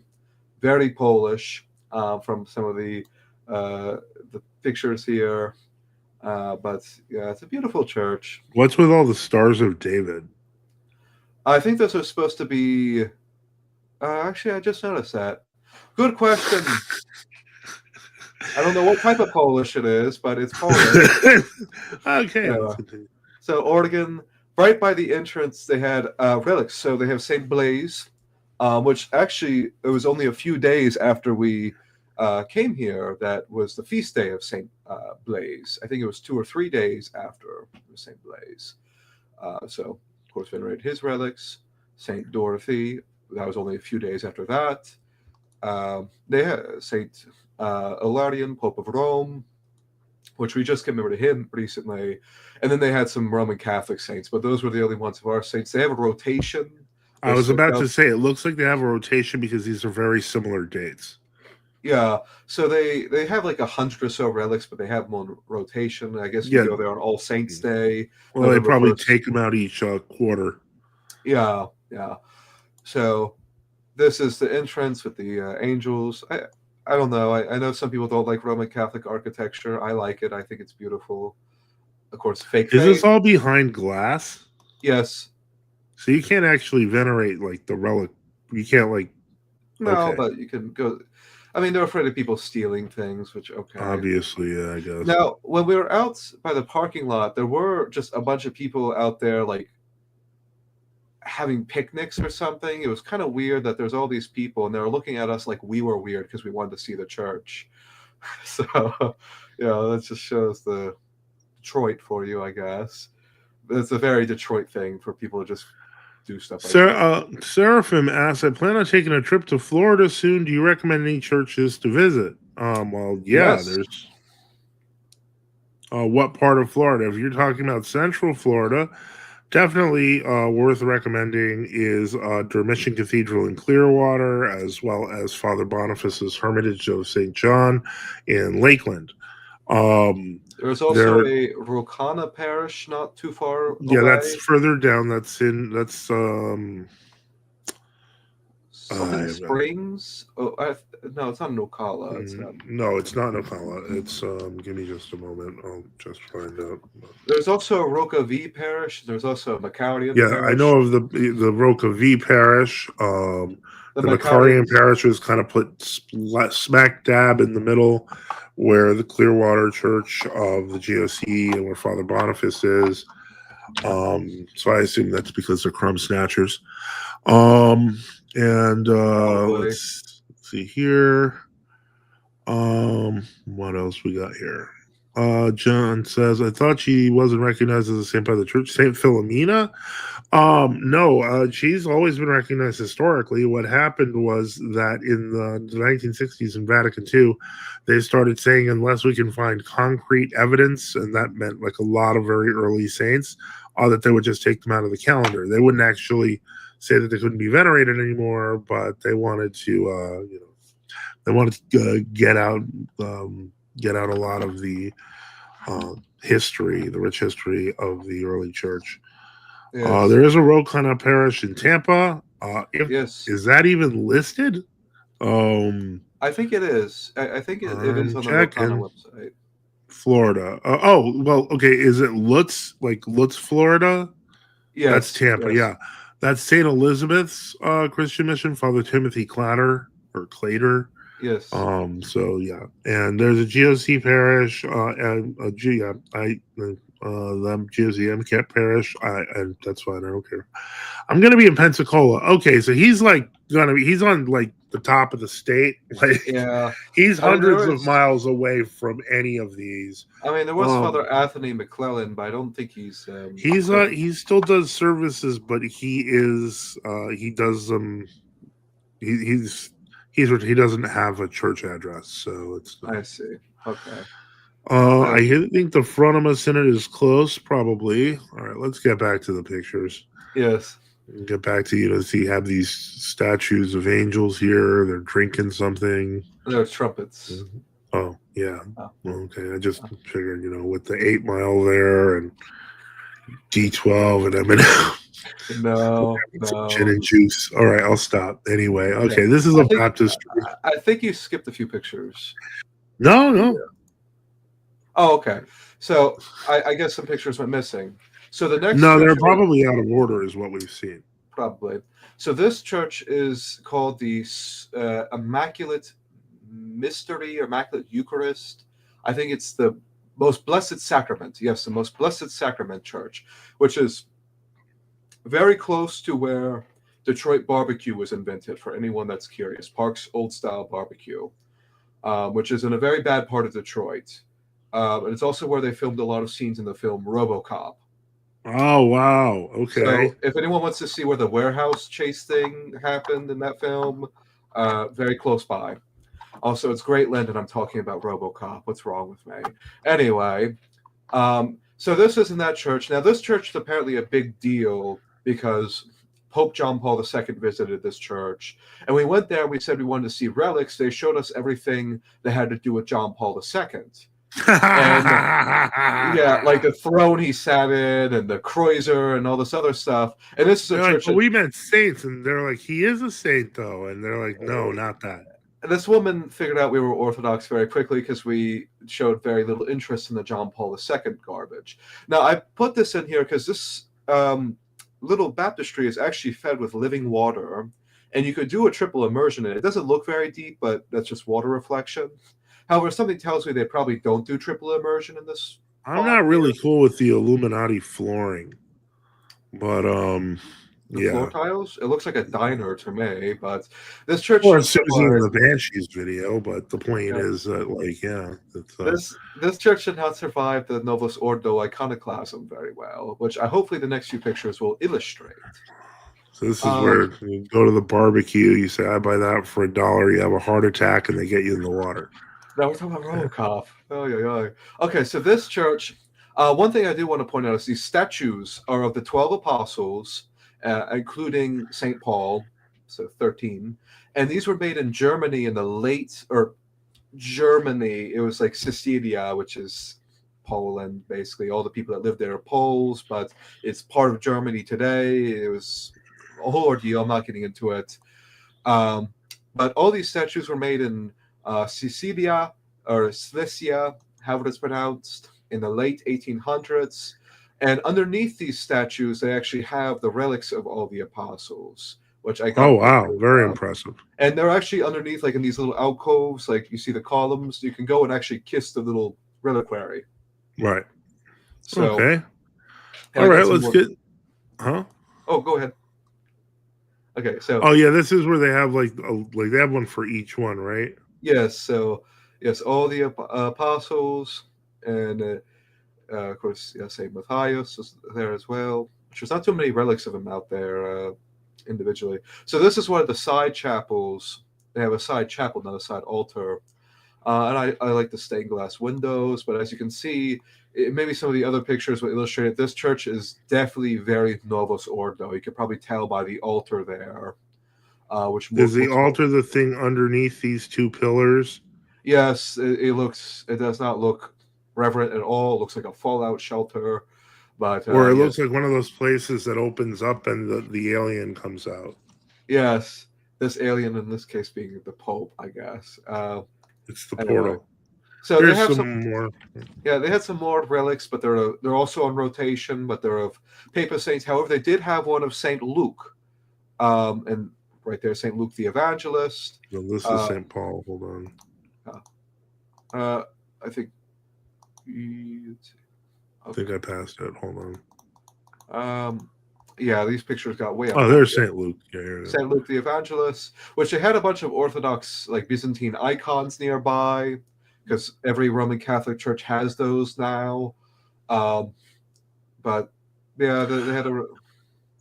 very Polish from some of the pictures here. But yeah, it's a beautiful church. What's with all the stars of David? I think those are supposed to be. Actually, I just noticed that. Good question. I don't know what type of Polish it is, but it's Polish. Okay. So Oregon, right by the entrance, they had relics. So they have Saint Blaise, which actually it was only a few days after we came here that was the feast day of Saint Blaise. I think it was 2 or 3 days after Saint Blaise. So of course venerated his relics. Saint Dorothy, that was only a few days after that. They had Saint Hilarion, Pope of Rome, which we just commemorated him recently. And then they had some Roman Catholic saints, but those were the only ones of our saints. They have a rotation. I was about to say, it looks like they have a rotation because these are very similar dates. Yeah, so they have like 100 or so relics, but they have them on rotation. I guess you go there on All Saints Day. Well, they probably take them out each quarter. Yeah. So this is the entrance with the angels. I don't know. I know some people don't like Roman Catholic architecture. I like it. I think it's beautiful. Of course, fake. Is this all behind glass? Yes. So you can't actually venerate like the relic. You can't like. No, but you can go. I mean, they're afraid of people stealing things, which obviously, yeah, I guess. Now, when we were out by the parking lot, there were just a bunch of people out there, like having picnics or something. It was kind of weird that there's all these people and they were looking at us like we were weird because we wanted to see the church. So, that just shows the Detroit for you, I guess. It's a very Detroit thing for people to just do stuff like that. Seraphim asks, I plan on taking a trip to Florida soon. Do you recommend any churches to visit? Well, yeah, Yes. There's what part of Florida? If you're talking about Central Florida, definitely worth recommending is Dormition Cathedral in Clearwater, as well as Father Boniface's Hermitage of St. John in Lakeland. There's also a Rocana parish not too far away. Yeah, that's further down. That's something Springs. No, it's not Nocala. No, it's not Nocala. It's give me just a moment. I'll just find out. There's also a Roca V parish. There's also a Macarian parish. I know of the Roca V parish. The Macarian parish is kind of put smack dab in the middle, where the Clearwater Church of the GOC and where Father Boniface is. So I assume that's because they're crumb snatchers. Let's see here. What else we got here? John says, I thought she wasn't recognized as a saint by the church. Saint Philomena? No, she's always been recognized historically. What happened was that in the 1960s in Vatican II, they started saying unless we can find concrete evidence, and that meant like a lot of very early saints, that they would just take them out of the calendar. They wouldn't actually say that they couldn't be venerated anymore, but they wanted to, they wanted to get out a lot of the history, the rich history of the early church. Yes. There is a Rokana parish in Tampa. Yes. Is that even listed? I think it is. I think it is on the Checking. Rokana website. Florida. Well, okay. Is it Lutz, like Lutz, Florida? Yes. That's Tampa. Yes. Yeah. That's St. Elizabeth's Christian Mission, Father Timothy Clater. Yes. So yeah, and there's a GOC parish, and a GOC MCAT parish. And that's fine. I don't care. I'm gonna be in Pensacola. Okay, so he's he's on like the top of the state. Like, yeah, he's hundreds of miles away from any of these. I mean, there was Father Anthony McClellan, but I don't think he still does services, but he does he doesn't have a church address, so it's not. I see. Okay. I think the Forerunner Synod is close, probably. All right, let's get back to the pictures. Yes. Get back to, see, have these statues of angels here. They're drinking something. There's trumpets. Oh, yeah. Oh. Okay, I just figured, with the 8 Mile there and D12 and M&M. No. Gin and juice. All right, I'll stop. Anyway, okay, this is a Baptist. I think you skipped a few pictures. No. Yeah. Oh, okay. So I guess some pictures went missing. So the next. No, they're probably out of order, is what we've seen. Probably. So this church is called the Immaculate Mystery or Immaculate Eucharist. I think it's the Most Blessed Sacrament. Yes, the Most Blessed Sacrament Church, which is very close to where Detroit barbecue was invented, for anyone that's curious. Park's Old Style Barbecue, which is in a very bad part of Detroit. And it's also where they filmed a lot of scenes in the film RoboCop. Oh, wow. Okay. So if anyone wants to see where the warehouse chase thing happened in that film, very close by. Also, it's Great Land, and I'm talking about RoboCop. What's wrong with me? Anyway, so this is in that church. Now, this church is apparently a big deal because Pope John Paul II visited this church. And we went there, we said we wanted to see relics. They showed us everything that had to do with John Paul II. And yeah, like the throne he sat in and the Kreuzer and all this other stuff. And this is a church. Like, we meant saints, and they're like, he is a saint, though. And they're like, no, not that. And this woman figured out we were Orthodox very quickly because we showed very little interest in the John Paul II garbage. Now, I put this in here because this little baptistry is actually fed with living water, and you could do a triple immersion in it. It doesn't look very deep, but that's just water reflection. However, something tells me they probably don't do triple immersion in this. I'm not really cool with the Illuminati flooring, but the floor tiles. It looks like a diner to me, but this church. Well, it's in the Banshees video, but the point is that, like, this church should not survive the Novus Ordo iconoclasm very well, which hopefully the next few pictures will illustrate. So this is where you go to the barbecue. You say, "I buy that for $1." You have a heart attack, and they get you in the water. Now we're talking about RoboCop. Oh, yeah. Okay, so this church, one thing I do want to point out is these statues are of the 12 apostles, including St. Paul, so 13. And these were made in Germany in the Germany. It was like Sicilia, which is Poland, basically. All the people that live there are Poles, but it's part of Germany today. It was a whole ordeal. I'm not getting into it. But all these statues were made in Sicilia or Silesia, however it's pronounced, in the late 1800s. And underneath these statues, they actually have the relics of all the apostles, which I got. Oh, wow. Very impressive. And they're actually underneath, like in these little alcoves, like you see the columns. You can go and actually kiss the little reliquary. Right. So, okay. All right, let's get... Huh? Oh, go ahead. Okay, so... Oh, yeah, this is where they have, like they have one for each one, right? Yes, so, yes, all the apostles, And of course, St. Matthias is there as well. There's not too many relics of him out there individually. So this is one of the side chapels. They have a side chapel, not a side altar. And I like the stained glass windows, but as you can see, maybe some of the other pictures will illustrate it. This church is definitely very Novus Ordo. You can probably tell by the altar there, which Is the looks altar the thing underneath these two pillars? Yes, it does not look reverent at all. It looks like a fallout shelter, but Or it yes, looks like one of those places that opens up and the alien comes out. yes, this alien in this case being the Pope, I guess. It's the Anyway, portal. so they Here's have some more. yeah, they had some more relics, but they're also on rotation, but they're of papal saints. However, they did have one of Saint Luke, and right there, Saint Luke the Evangelist. No, this is St. Paul. Hold on. I think. I think I passed it. Hold on. Yeah, these pictures got way up. Oh, there's St. Luke. Yeah, St. Luke the Evangelist, which they had a bunch of Orthodox, like Byzantine icons nearby, because every Roman Catholic church has those now. But yeah, they had a.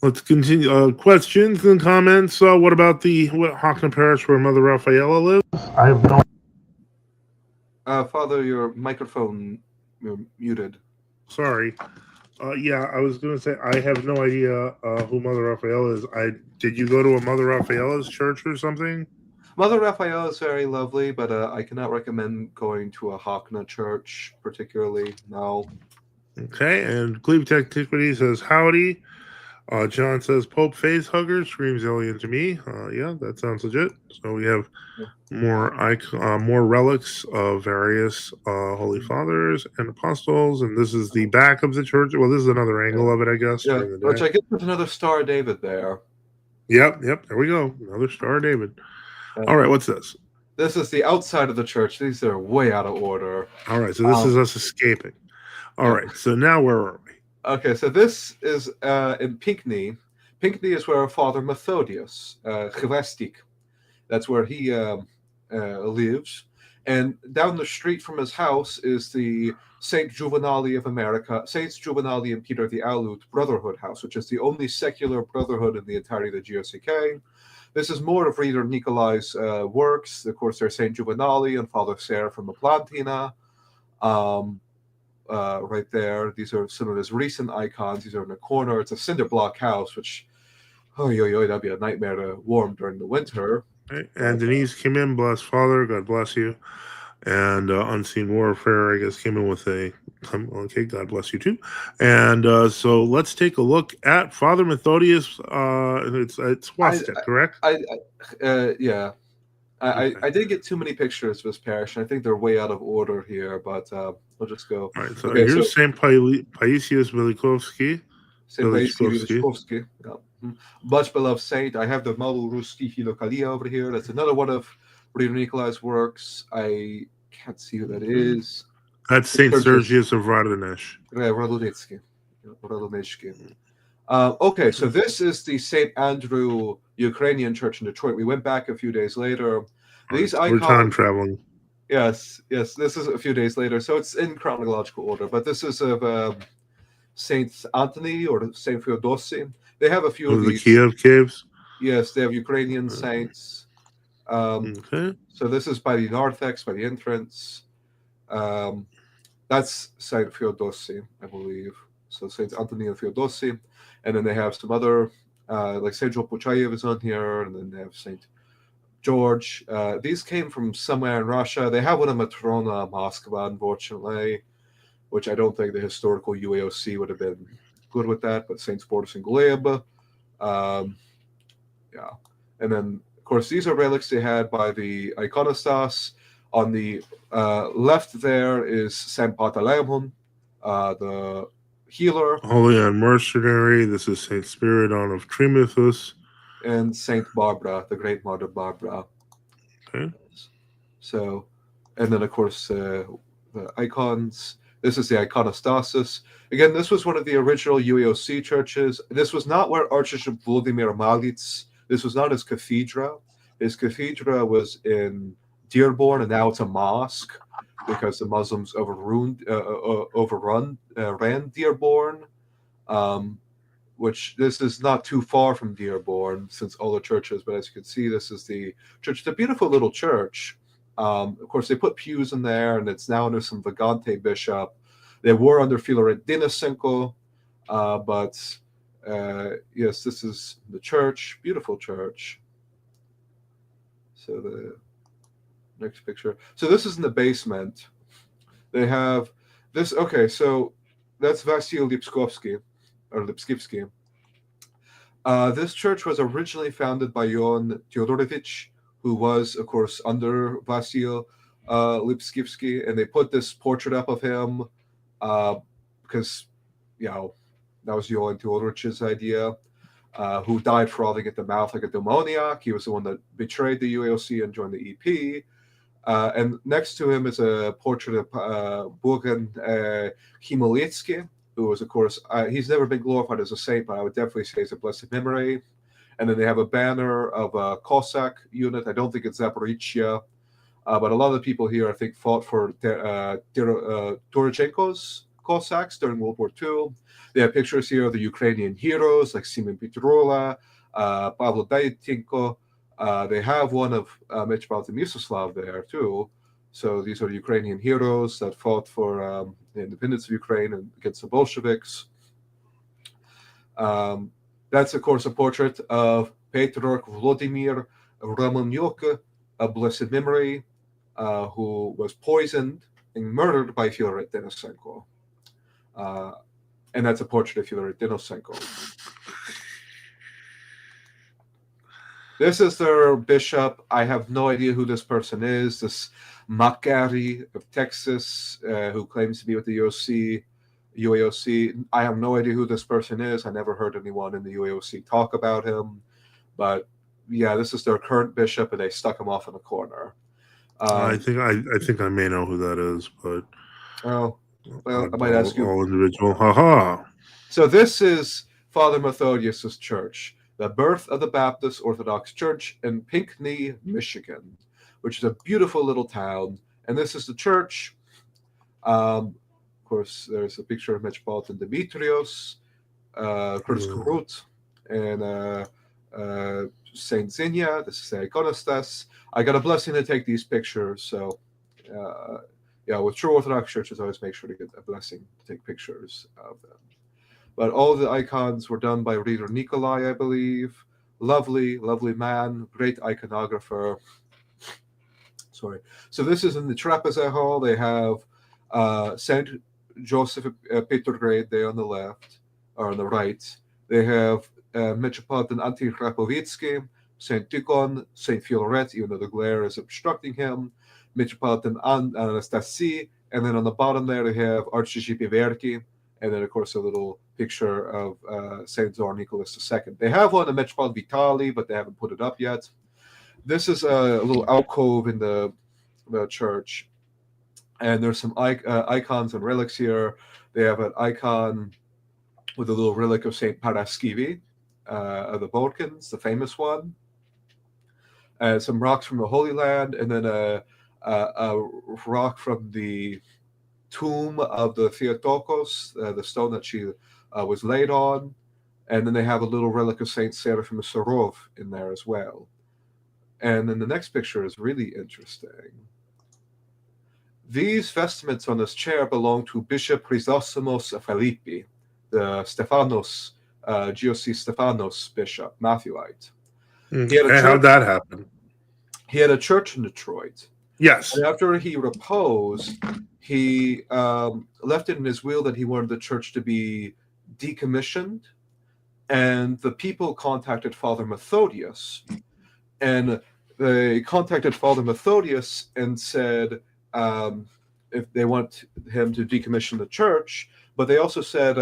Let's continue. Questions and comments. What about the Hockner Parish where Mother Raffaella lives? I have no. Father, your microphone, you're muted. Sorry. Yeah, I was going to say I have no idea who Mother Raffaella is. Did you go to a Mother Raffaella's church or something? Mother Raffaella is very lovely, but I cannot recommend going to a Hockner church particularly. No. Okay, and Cleveland Antiquity says howdy. John says Pope face hugger screams alien to me. Yeah, that sounds legit. So we have more relics of various Holy Fathers and Apostles, and this is the back of the church. Well, this is another angle of it, I guess. Yeah, which I guess there's another Star of David there. Yep. There we go. Another Star of David. All right, what's this? This is the outside of the church. These are way out of order. All right, so this is us escaping. All right, so now where are we? Okay, so this is in Pinckney. Pinckney is where Father Methodius, Chrestik, that's where he lives. And down the street from his house is the Saint Juvenali of America, Saints Juvenali and Peter the Alut Brotherhood House, which is the only secular brotherhood in the entirety of the GOCK. This is more of Reader Nicolai's works. Of course, there's Saint Juvenali and Father Serra from Aplantina. Right there. These are some of his recent icons. These are in the corner. It's a cinder block house, which, that'd be a nightmare to warm during the winter. Okay. And Denise came in, bless Father, God bless you. And Unseen Warfare, I guess, came in with okay, God bless you too. And so let's take a look at Father Methodius. It's swastika, correct? Yeah. I didn't get too many pictures of this parish, and I think they're way out of order here, but we'll just go. All right, so here's St. Paisius Velikovsky. St. Paisius Velikovsky, yeah. Much beloved saint. I have the Malu Ruski Filokalia over here. That's another one of Reader Nicolai's works. I can't see who that is. That's St. Sergius of Radonezh. Okay, so this is the St. Andrew Ukrainian church in Detroit. We went back a few days later. These icons. We're time traveling. Yes. This is a few days later, so it's in chronological order. But this is of Saint Anthony or Saint Feodosi. They have a few of these. The Kiev caves. Yes, they have Ukrainian saints. Okay. So this is by the narthex, by the entrance. That's Saint Feodosi, I believe. So Saint Anthony and Feodosi. And then they have some other, like Saint Joe Puchayev is on here, and then they have Saint George. These came from somewhere in Russia. They have one in Matrona, Moscow, unfortunately, which I don't think the historical UAOC would have been good with that, but Saint Boris and Gleb. Yeah. And then, of course, these are relics they had by the iconostas. On the left there is Saint Bartholomew, the healer. Holy Unmercenary. This is Saint Spiridon of Trimithus. And Saint Barbara, the great Mother Barbara. Okay. So, and then, of course, the icons. This is the iconostasis. Again, this was one of the original UAOC churches. This was not where Archbishop Vladimir Malitz, this was not his cathedra. His cathedra was in Dearborn, and now it's a mosque. because the Muslims ran Dearborn, which this is not too far from Dearborn since all the churches, but as you can see, this is the church. It's a beautiful little church. Of course, they put pews in there, and it's now under some Vagante bishop. They were under Filaret Denisenko, but yes, this is the church. Beautiful church. So the next picture. So this is in the basement. They have this. Okay, so that's Vasil Lipskovsky, or Lipskivsky. This church was originally founded by Yon Teodorovich, who was, of course, under Vasil Lipskivsky, and they put this portrait up of him because, that was Yon Teodorovich's idea, who died frothing at the mouth like a demoniac. He was the one that betrayed the UAOC and joined the EP. And next to him is a portrait of Burgen Himoletsky, who was, of course, he's never been glorified as a saint, but I would definitely say he's a blessed memory. And then they have a banner of a Cossack unit. I don't think it's Zaporizhia, but a lot of the people here, I think, fought for Turchenko's Cossacks during World War II. They have pictures here of the Ukrainian heroes like Simon Petrola, Pavlo Daitenko. They have one of Metropolitan Miroslav there too. So these are Ukrainian heroes that fought for the independence of Ukraine and against the Bolsheviks. That's, of course, a portrait of Patriarch Vladimir Romanyuk, a blessed memory, who was poisoned and murdered by Filaret Denisenko. And that's a portrait of Filaret Denisenko. This is their bishop. I have no idea who this person is. This Makary of Texas, who claims to be with the UAOC. I have no idea who this person is. I never heard anyone in the UAOC talk about him. But yeah, this is their current bishop, and they stuck him off in the corner. I think I may know who that is, but well, I might ask you. All individual, haha. So this is Father Methodius's church, the birth of the Baptist Orthodox Church in Pinckney, Michigan, which is a beautiful little town. And this is the church. Of course, there's a picture of Metropolitan Demetrios, Curtis Kurut, and Saint Xenia. This is the iconostas. I got a blessing to take these pictures. So, with true Orthodox churches, I always make sure to get a blessing to take pictures of them. But all the icons were done by Reader Nikolai, I believe. Lovely, lovely man, great iconographer. Sorry. So this is in the Trapeze Hall. They have Saint Joseph Petrograd there on the left, or on the right. They have Metropolitan Ante Rapovitsky, Saint Tikhon, Saint Filaret, even though the glare is obstructing him, Metropolitan Anastasie, and then on the bottom there they have Archbishop Iverki, and then, of course, a little picture of Saint Tsar Nicholas II. They have one of Metropolitan Vitali, but they haven't put it up yet. This is a little alcove in the church, and there's some icons and relics here. They have an icon with a little relic of Saint Paraskivi of the Balkans, the famous one. Some rocks from the Holy Land, and then a rock from the tomb of the Theotokos, the stone that she was laid on. And then they have a little relic of Saint Seraphim Sarov in there as well. And then the next picture is really interesting. These vestments on this chair belong to Bishop Chrysostomos Philippi, the Stephanos, GOC Stephanos bishop, Matthewite. How'd that happen? He had a church in Detroit. Yes. And after he reposed, he left it in his will that he wanted the church to be decommissioned. And the people contacted Father Methodius. And they contacted Father Methodius and said if they want him to decommission the church, but they also said,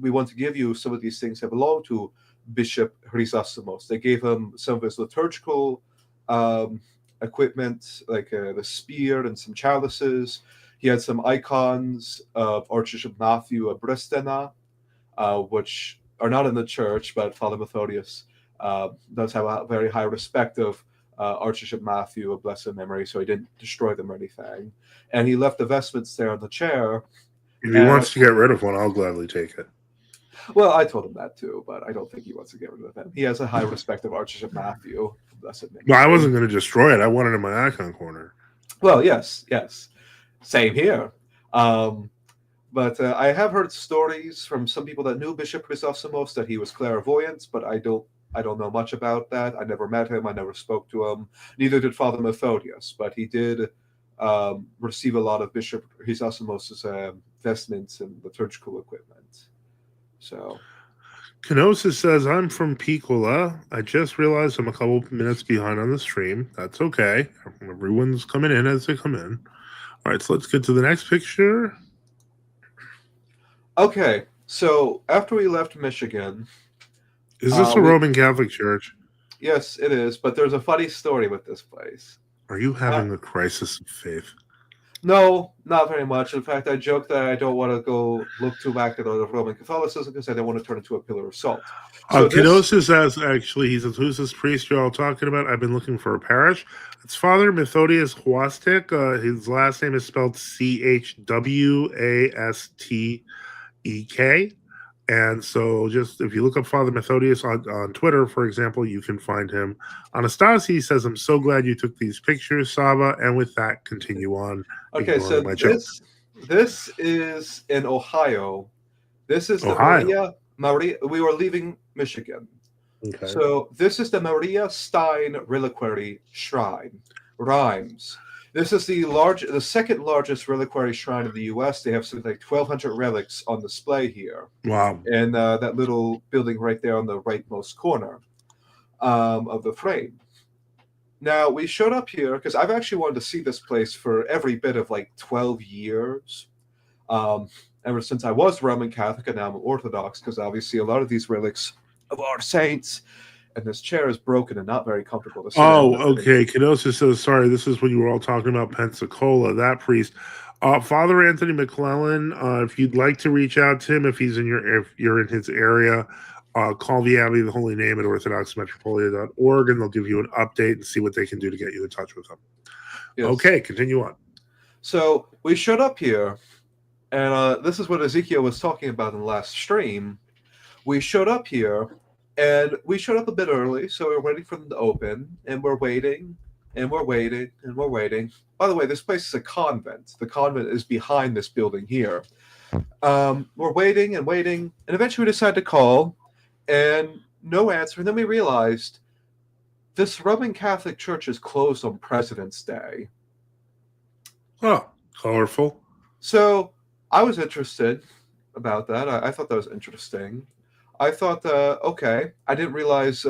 we want to give you some of these things that belong to Bishop Chrysostomos. They gave him some of his liturgical equipment, like the spear and some chalices. He had some icons of Archbishop Matthew of Brestena, which are not in the church, but Father Methodius does have a very high respect of Archbishop Matthew of blessed memory, so he didn't destroy them or anything. And he left the vestments there on the chair. If he wants to get rid of one, I'll gladly take it. Well, I told him that too, but I don't think he wants to get rid of them. He has a high respect of Archbishop Matthew. Blessed memory. No, I wasn't going to destroy it. I wanted it in my icon corner. Well, yes. Same here. But I have heard stories from some people that knew Bishop Chrysostom that he was clairvoyant, but I don't know much about that. I never met him. I never spoke to him. Neither did Father Methodius, but he did receive a lot of Bishop Chrysostom's vestments and liturgical equipment. So, Kenosis says, I'm from Piccola. I just realized I'm a couple minutes behind on the stream. That's okay. Everyone's coming in as they come in. All right, so let's get to the next picture. Okay, so after we left Michigan... Is this a Roman Catholic church? Yes, it is, but there's a funny story with this place. Are you having a crisis of faith? No, not very much. In fact, I joke that I don't want to go look too back at the Roman Catholicism because I don't want to turn into a pillar of salt. So Kenosis says, actually, he says, who's this priest you're all talking about? I've been looking for a parish. It's Father Methodius Chwastek. His last name is spelled Chwastek. And so just if you look up Father Methodius on Twitter, for example, you can find him. Anastasi says, I'm so glad you took these pictures, Sava. And with that, continue on. Okay, so this is in Ohio. This is Ohio. the Maria. We were leaving Michigan. Okay. So this is the Maria Stein Reliquary Shrine. Rhymes. This is the second largest reliquary shrine in the U.S. They have something like 1,200 relics on display here. Wow. And that little building right there on the rightmost corner of the frame. Now, we showed up here because I've actually wanted to see this place for every bit of like 12 years. Ever since I was Roman Catholic and now I'm Orthodox, because obviously a lot of these relics of our saints, and this chair is broken and not very comfortable to sit in. Okay. Kenosis says, sorry, this is when you were all talking about Pensacola, that priest. Father Anthony McClellan, if you'd like to reach out to him, if you're in his area, call the Abbey of the Holy Name at orthodoxmetropolia.org, and they'll give you an update and see what they can do to get you in touch with them. Yes. Okay, continue on. So we showed up here, and this is what Ezekiel was talking about in the last stream. We showed up here, and we showed up a bit early, so we're waiting for them to open, and we're waiting, and we're waiting, and we're waiting. By the way, this place is a convent. The convent is behind this building here. We're waiting and waiting, and eventually we decided to call, and no answer. And then we realized this Roman Catholic church is closed on President's Day. Oh, colorful. So I was interested about that. I thought that was interesting. I thought, okay, I didn't realize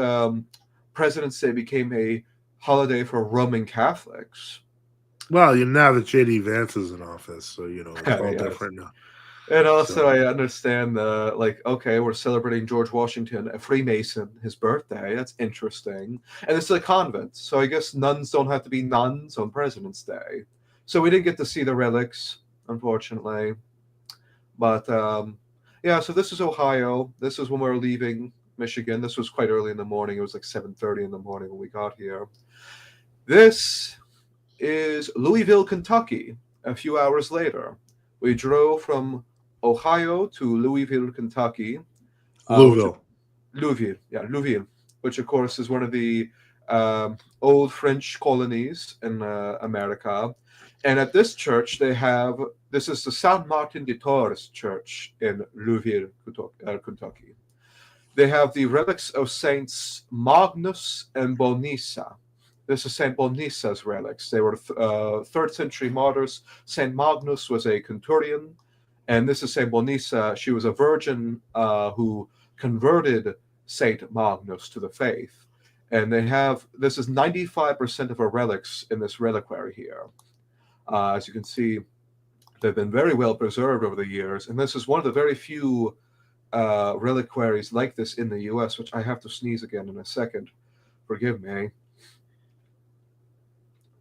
President's Day became a holiday for Roman Catholics. Well, now that J.D. Vance is in office, so, it's all different now. And also, I understand, okay, we're celebrating George Washington, a Freemason, his birthday. That's interesting. And it's a convent, so I guess nuns don't have to be nuns on President's Day. So we didn't get to see the relics, unfortunately. But, so this is Ohio. This is when we were leaving Michigan. This was quite early in the morning. It was like 7:30 in the morning when we got here. This is Louisville, Kentucky, a few hours later. We drove from Ohio to Louisville, Kentucky. Louisville, which of course is one of the old French colonies in America. And at this church, this is the San Martin de Tours Church in Louisville, Kentucky. They have the relics of Saints Magnus and Bonissa. This is Saint Bonissa's relics. They were 3rd century martyrs. Saint Magnus was a centurion, and this is Saint Bonissa. She was a virgin who converted Saint Magnus to the faith. And this is 95% of her relics in this reliquary here. As you can see, they've been very well preserved over the years, and this is one of the very few reliquaries like this in the U.S., which I have to sneeze again in a second. Forgive me.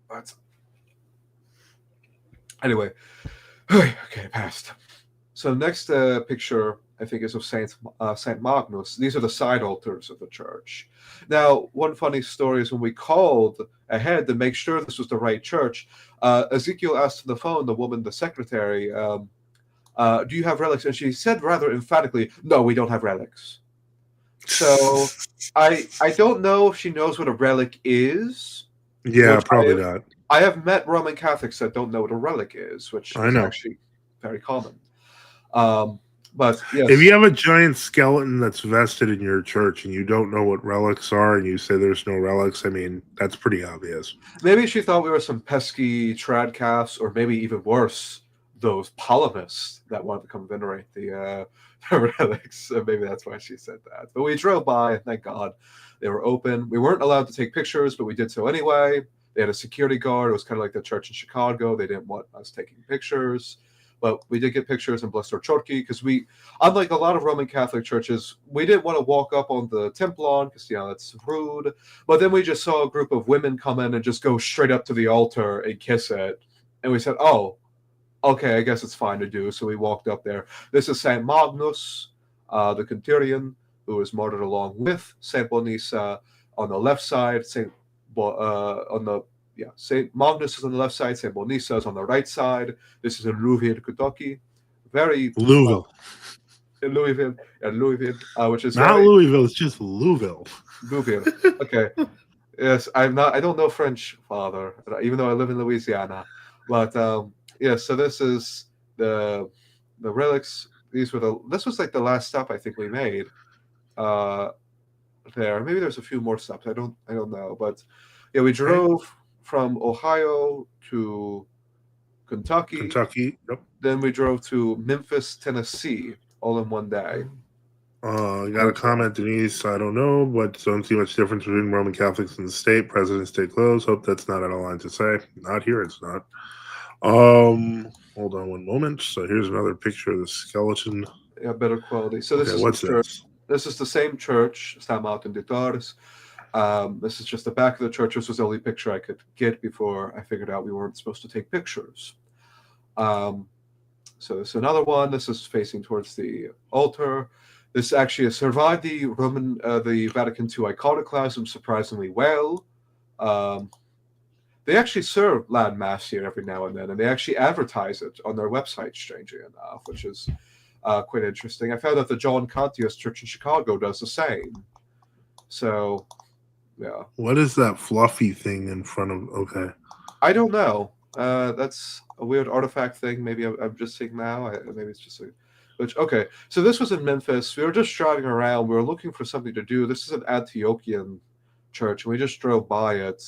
But anyway, okay, passed. So next picture, I think, is of Saint Magnus. These are the side altars of the church. Now, one funny story is when we called ahead to make sure this was the right church, Ezekiel asked on the phone the woman, the secretary, do you have relics? And she said rather emphatically, no, we don't have relics. So I don't know if she knows what a relic is. Yeah, probably not. I have met Roman Catholics that don't know what a relic is, which I is know. actually very common. But yes, If you have a giant skeleton that's vested in your church and you don't know what relics are and you say there's no relics, I mean, that's pretty obvious. maybe she thought we were some pesky tradcasts, or maybe even worse, those polymists that wanted to come venerate the relics. Maybe that's why she said that. But we drove by, and thank God they were open. We weren't allowed to take pictures, but we did so anyway. They had a security guard. It was kind of like the church in Chicago. They didn't want us taking pictures. But we did get pictures and blessed our chorky because we, unlike a lot of Roman Catholic churches, we didn't want to walk up on the Templon because, that's rude. But then we just saw a group of women come in and just go straight up to the altar and kiss it. And we said, oh, okay, I guess it's fine to do. So we walked up there. This is St. Magnus, the Centurion, who was martyred along with St. Bonissa on the left side. St. Magnus is on the left side. St. Bonissa is on the right side. This is in Louisville, Kentucky. Louisville. In Louisville, which is not Louisville. It's just Louisville. Louisville. Okay. Yes, I don't know French, Father, even though I live in Louisiana. But yeah, so this is the relics. This was like the last stop I think we made. There, maybe there's a few more stops. I don't know, but yeah, we drove from Ohio to Kentucky. Yep. Then we drove to Memphis, Tennessee, all in one day. I got a comment, Denise. I don't know, but don't see much difference between Roman Catholics and the state. Presidents stay close. Hope that's not out of line to say. Not here, it's not. Hold on one moment. So here's another picture of the skeleton. Yeah, better quality. So this is what's this? This is the same church, Sta Mountain de Torres. This is just the back of the church. This was the only picture I could get before I figured out we weren't supposed to take pictures. So this is another one. This is facing towards the altar. This actually has survived the Vatican II iconoclasm surprisingly well. They actually serve Latin Mass here every now and then, and they actually advertise it on their website, strangely enough, which is quite interesting. I found out the John Cantius Church in Chicago does the same. So, yeah. What is that fluffy thing in front of? Okay. I don't know. That's a weird artifact thing. Maybe I'm just seeing now. Maybe it's just okay. So this was in Memphis. We were just driving around. We were looking for something to do. This is an Antiochian church, and we just drove by it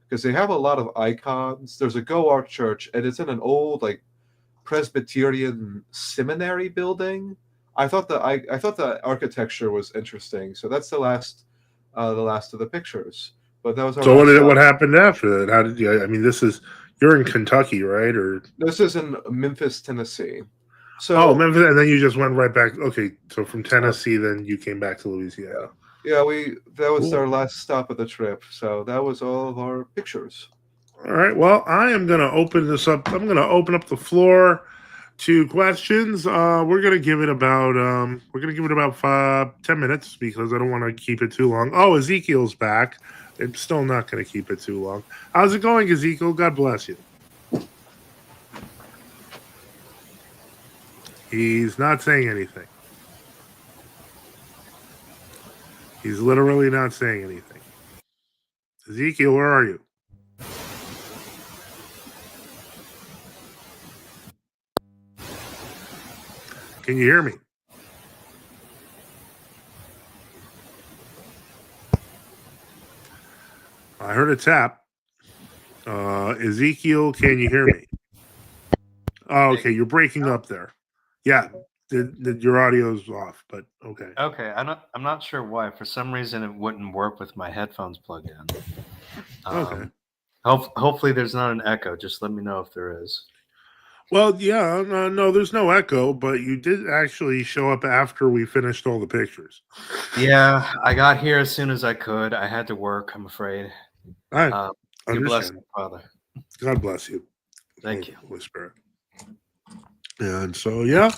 because they have a lot of icons. There's a Goark church, and it's in an old Presbyterian seminary building. I thought the architecture was interesting. So that's the last of the pictures. But that was our what happened after that? How did you? I mean, you're in Kentucky, right? Or this is in Memphis, Tennessee. So Memphis, and then you just went right back. Okay, so from Tennessee, then you came back to Louisiana. Yeah, that was our last stop of the trip. So that was all of our pictures. All right. Well, I am going to open this up. I'm going to open up the floor to questions. We're going to give it about 10 minutes because I don't want to keep it too long. Oh, Ezekiel's back. I'm still not going to keep it too long. How's it going, Ezekiel? God bless you. He's not saying anything. He's literally not saying anything. Ezekiel, where are you? Can you hear me? I heard a tap. Ezekiel, can you hear me? Oh, okay, you're breaking up there. Yeah, your audio's off, but okay. Okay, I'm not sure why. For some reason, it wouldn't work with my headphones plugged in. Okay. Hopefully, there's not an echo. Just let me know if there is. Well, yeah, no, there's no echo, but you did actually show up after we finished all the pictures. Yeah, I got here as soon as I could. I had to work, I'm afraid. I understand. Bless me, Father. God bless you. Thank you. Holy Spirit. And so, yeah,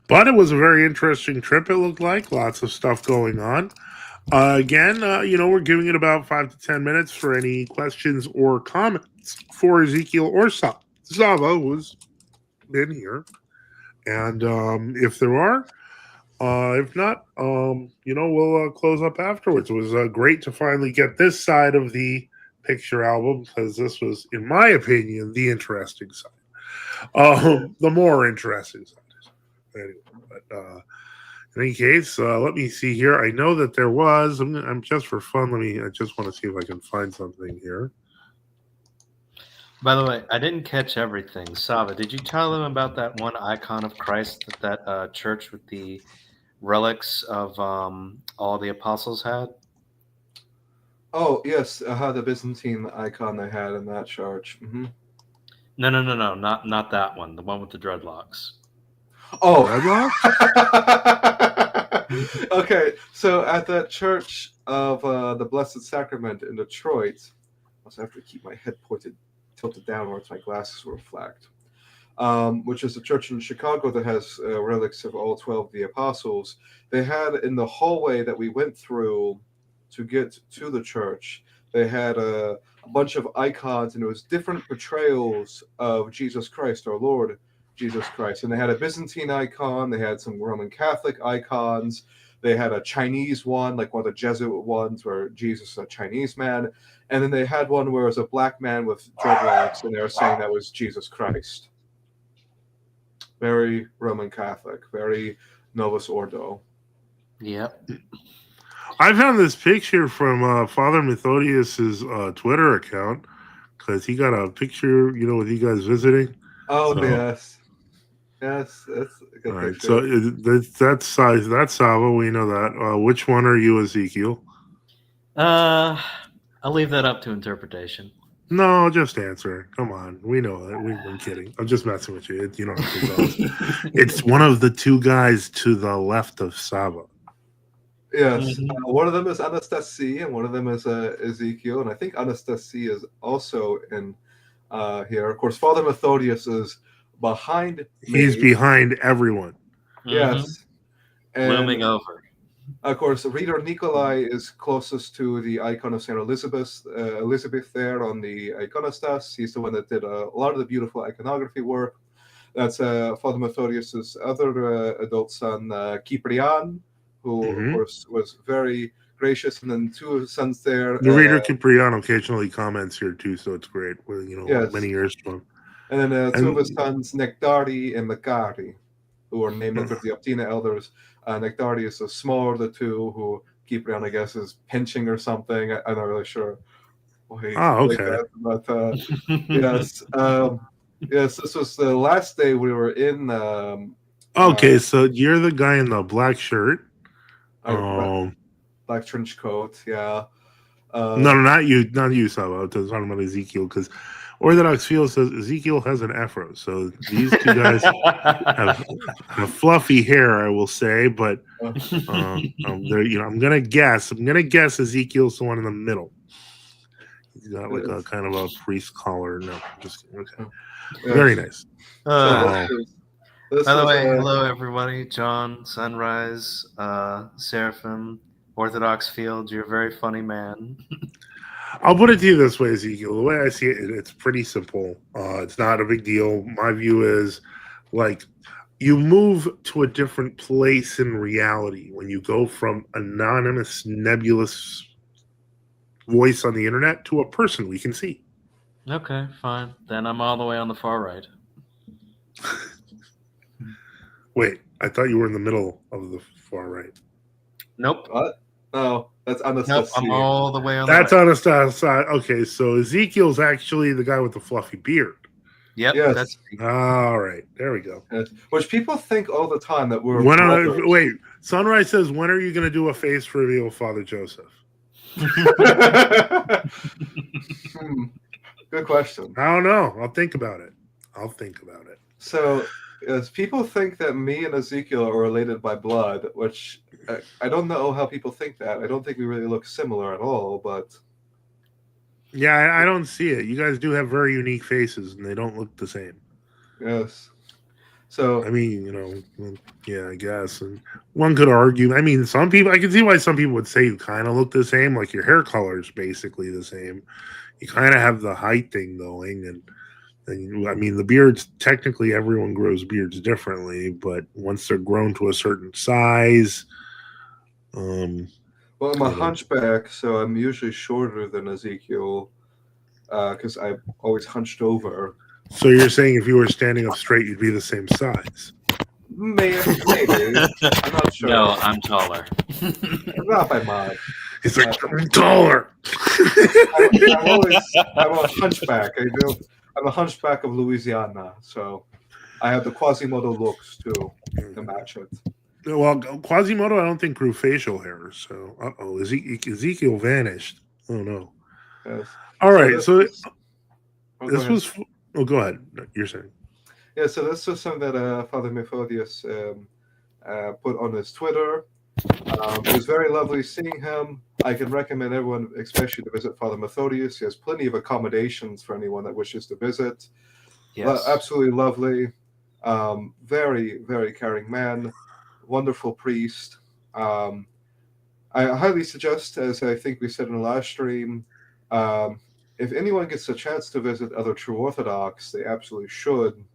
but it was a very interesting trip. It looked like lots of stuff going on. Again, we're giving it about 5 to 10 minutes for any questions or comments for Ezekiel or Sava, who's been here. And if there are, if not, we'll close up afterwards. It was great to finally get this side of the picture album because this was, in my opinion, the interesting side. The more interesting side. Anyway, but in any case, let me see here. I know that there was. I'm just for fun. I just want to see if I can find something here. By the way, I didn't catch everything. Sava, did you tell them about that one icon of Christ that church with the relics of all the apostles had? Oh, yes, the Byzantine icon they had in that church. Mm-hmm. No, not that one. The one with the dreadlocks. Oh, Dreadlocks? Okay. So at the Church of the Blessed Sacrament in Detroit, I also have to keep my head tilted downwards. My glasses will reflect. Which is a church in Chicago that has relics of all 12 of the apostles. They had in the hallway that we went through to get to the church, they had a bunch of icons, and it was different portrayals of Jesus Christ, our Lord Jesus Christ. And they had a Byzantine icon, they had some Roman Catholic icons, they had a Chinese one, like one of the Jesuit ones where Jesus is a Chinese man. And then they had one where it was a black man with dreadlocks, and they were saying that was Jesus Christ. Very Roman Catholic, very Novus Ordo. Yep. I found this picture from Father Methodius's Twitter account because he got a picture, with you guys visiting. Oh, So, yes. Yes, that's a good all right. picture. So that's size. That's Sava. We know that. Which one are you, Ezekiel? I'll leave that up to interpretation. No, just answer. Come on. We know it. I'm kidding. I'm just messing with you. You don't have to tell us. It's one of the two guys to the left of Sava. Yes. Mhm. One of them is Anastasia, and one of them is Ezekiel. And I think Anastasia is also in here. Of course, Father Methodius is behind me. He's behind everyone. Yes. And Looming over. of course, Reader Nikolai is closest to the icon of Saint Elizabeth there on the iconostas. He's the one that did a lot of the beautiful iconography work. That's Father Methodius's other adult son, Cyprian, who, of course, was very gracious. And then two sons there. The Reader Cipriano occasionally comments here, too, so it's great. Yes. Many years from him. And then two of his sons, Nektari and Makari, who are named after the Optina elders. Nektari is the smaller of the two, who Cyprian, I guess, is pinching or something. I'm not really sure. Okay. That, but yes. Yes, this was the last day we were in. Okay, so you're the guy in the black shirt. Black trench coat, yeah. No, not you, Sava. I was talking about Ezekiel, because Orthodox Field says Ezekiel has an afro. So these two guys have fluffy hair, I will say, but I'm gonna guess Ezekiel's the one in the middle. He's got like a kind of a priest collar. No, just kidding. Okay. Yes. Very nice. By the way, hello everybody. John, Sunrise, Seraphim, Orthodox Field. You're a very funny man. I'll put it to you this way, Ezekiel. The way I see it, it's pretty simple. It's not a big deal. My view is like you move to a different place in reality when you go from anonymous, nebulous voice on the internet to a person we can see. Okay, fine. Then I'm all the way on the far right. Wait, I thought you were in the middle of the far right. Nope. What? No, that's Anastasia. Nope, I'm all the way on that's the right. Anastasia. Okay, so Ezekiel's actually the guy with the fluffy beard. Yep. Yes. That's all right. There we go. Yes. Which people think all the time that we're wait, Sunrise says, when are you going to do a face reveal of Father Joseph? Good question. I don't know. I'll think about it. So, yes, people think that me and Ezekiel are related by blood, which I don't know how people think that. I don't think we really look similar at all, but... Yeah, I don't see it. You guys do have very unique faces, and they don't look the same. Yes. So I mean, well, yeah, I guess. And one could argue. I mean, some people. I can see why some people would say you kind of look the same. Like your hair color is basically the same. You kind of have the height thing going, and I mean, the beards. Technically, everyone grows beards differently, but once they're grown to a certain size, well, I'm a hunchback, so I'm usually shorter than Ezekiel because I'm always hunched over. So you're saying if you were standing up straight, you'd be the same size? Maybe. I'm not sure. No, I'm taller. Not by much. He's like, I'm taller. I'm a hunchback. I'm a hunchback of Louisiana, so I have the Quasimodo looks too to match it. Well, Quasimodo, I don't think grew facial hair. So, Ezekiel vanished. Oh no. Yes. All right. So this go was. Oh, go ahead. You're saying. Yeah. So this was something that Father Methodius put on his Twitter. It was very lovely seeing him. I can recommend everyone, especially to visit Father Methodius. He has plenty of accommodations for anyone that wishes to visit. Yes. Absolutely lovely. Very, very caring man. Wonderful priest. I highly suggest, as I think we said in the last stream, if anyone gets a chance to visit other true Orthodox, they absolutely should.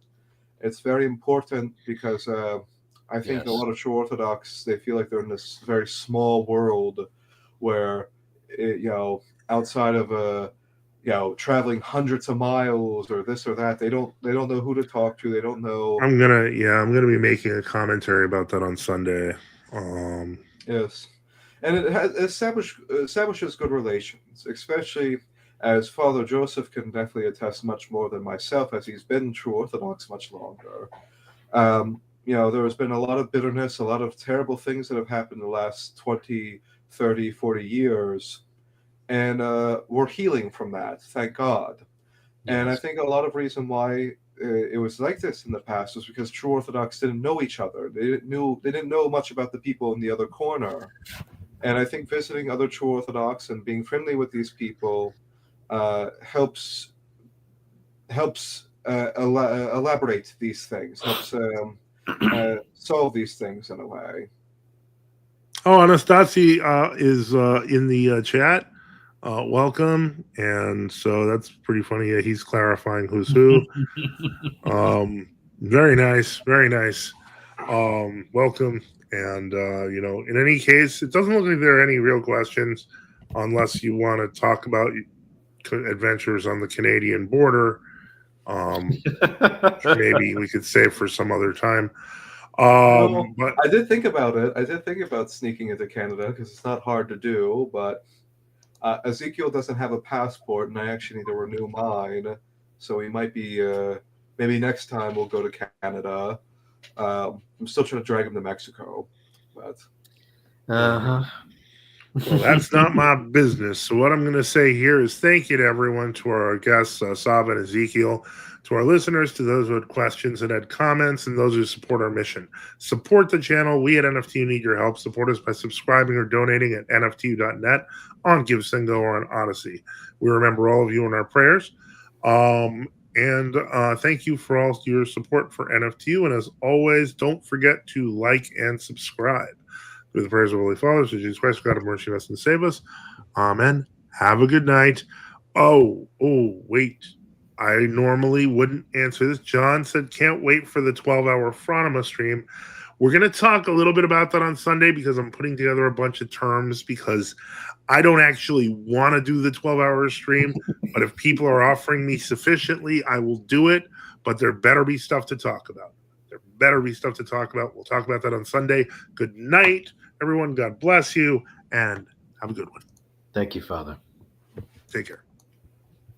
It's very important because I think a lot of true Orthodox, they feel like they're in this very small world where, outside of traveling hundreds of miles or this or that, they don't know who to talk to. They don't know. I'm gonna be making a commentary about that on Sunday. Yes, and it has establishes good relations, especially as Father Joseph can definitely attest much more than myself, as he's been true Orthodox much longer. There has been a lot of bitterness, a lot of terrible things that have happened in the last 20, 30, 40 years. And we're healing from that, thank God. Yes. And I think a lot of reason why it was like this in the past was because true Orthodox didn't know each other. They didn't know much about the people in the other corner. And I think visiting other true Orthodox and being friendly with these people helps elaborate these things, helps solve these things in a way. Oh, Anastasi is in the chat. Welcome. And so that's pretty funny. Yeah, he's clarifying who's who. Very nice. Very nice. Welcome. And, in any case, it doesn't look like there are any real questions unless you want to talk about adventures on the Canadian border. Maybe we could save for some other time. But I did think about it. I did think about sneaking into Canada because it's not hard to do, but Ezekiel doesn't have a passport, and I actually need to renew mine. So we might be maybe next time we'll go to Canada. I'm still trying to drag him to Mexico, but well, that's not my business. So what I'm going to say here is thank you to everyone, to our guests, Sava and Ezekiel, to our listeners, to those who had questions and had comments, and those who support our mission. Support the channel. We at NFTU need your help. Support us by subscribing or donating at nftu.net, on GiveSendGo, or on Odyssey. We remember all of you in our prayers. And thank you for all your support for NFTU. And as always, don't forget to like and subscribe. Through the prayers of Holy Fathers, of Jesus Christ, God of mercy, us and save us. Amen. Have a good night. Oh, wait. I normally wouldn't answer this. John said, can't wait for the 12-hour Phronima stream. We're going to talk a little bit about that on Sunday because I'm putting together a bunch of terms because I don't actually want to do the 12-hour stream. But if people are offering me sufficiently, I will do it. But there better be stuff to talk about. There better be stuff to talk about. We'll talk about that on Sunday. Good night, everyone. God bless you, and have a good one. Thank you, Father. Take care.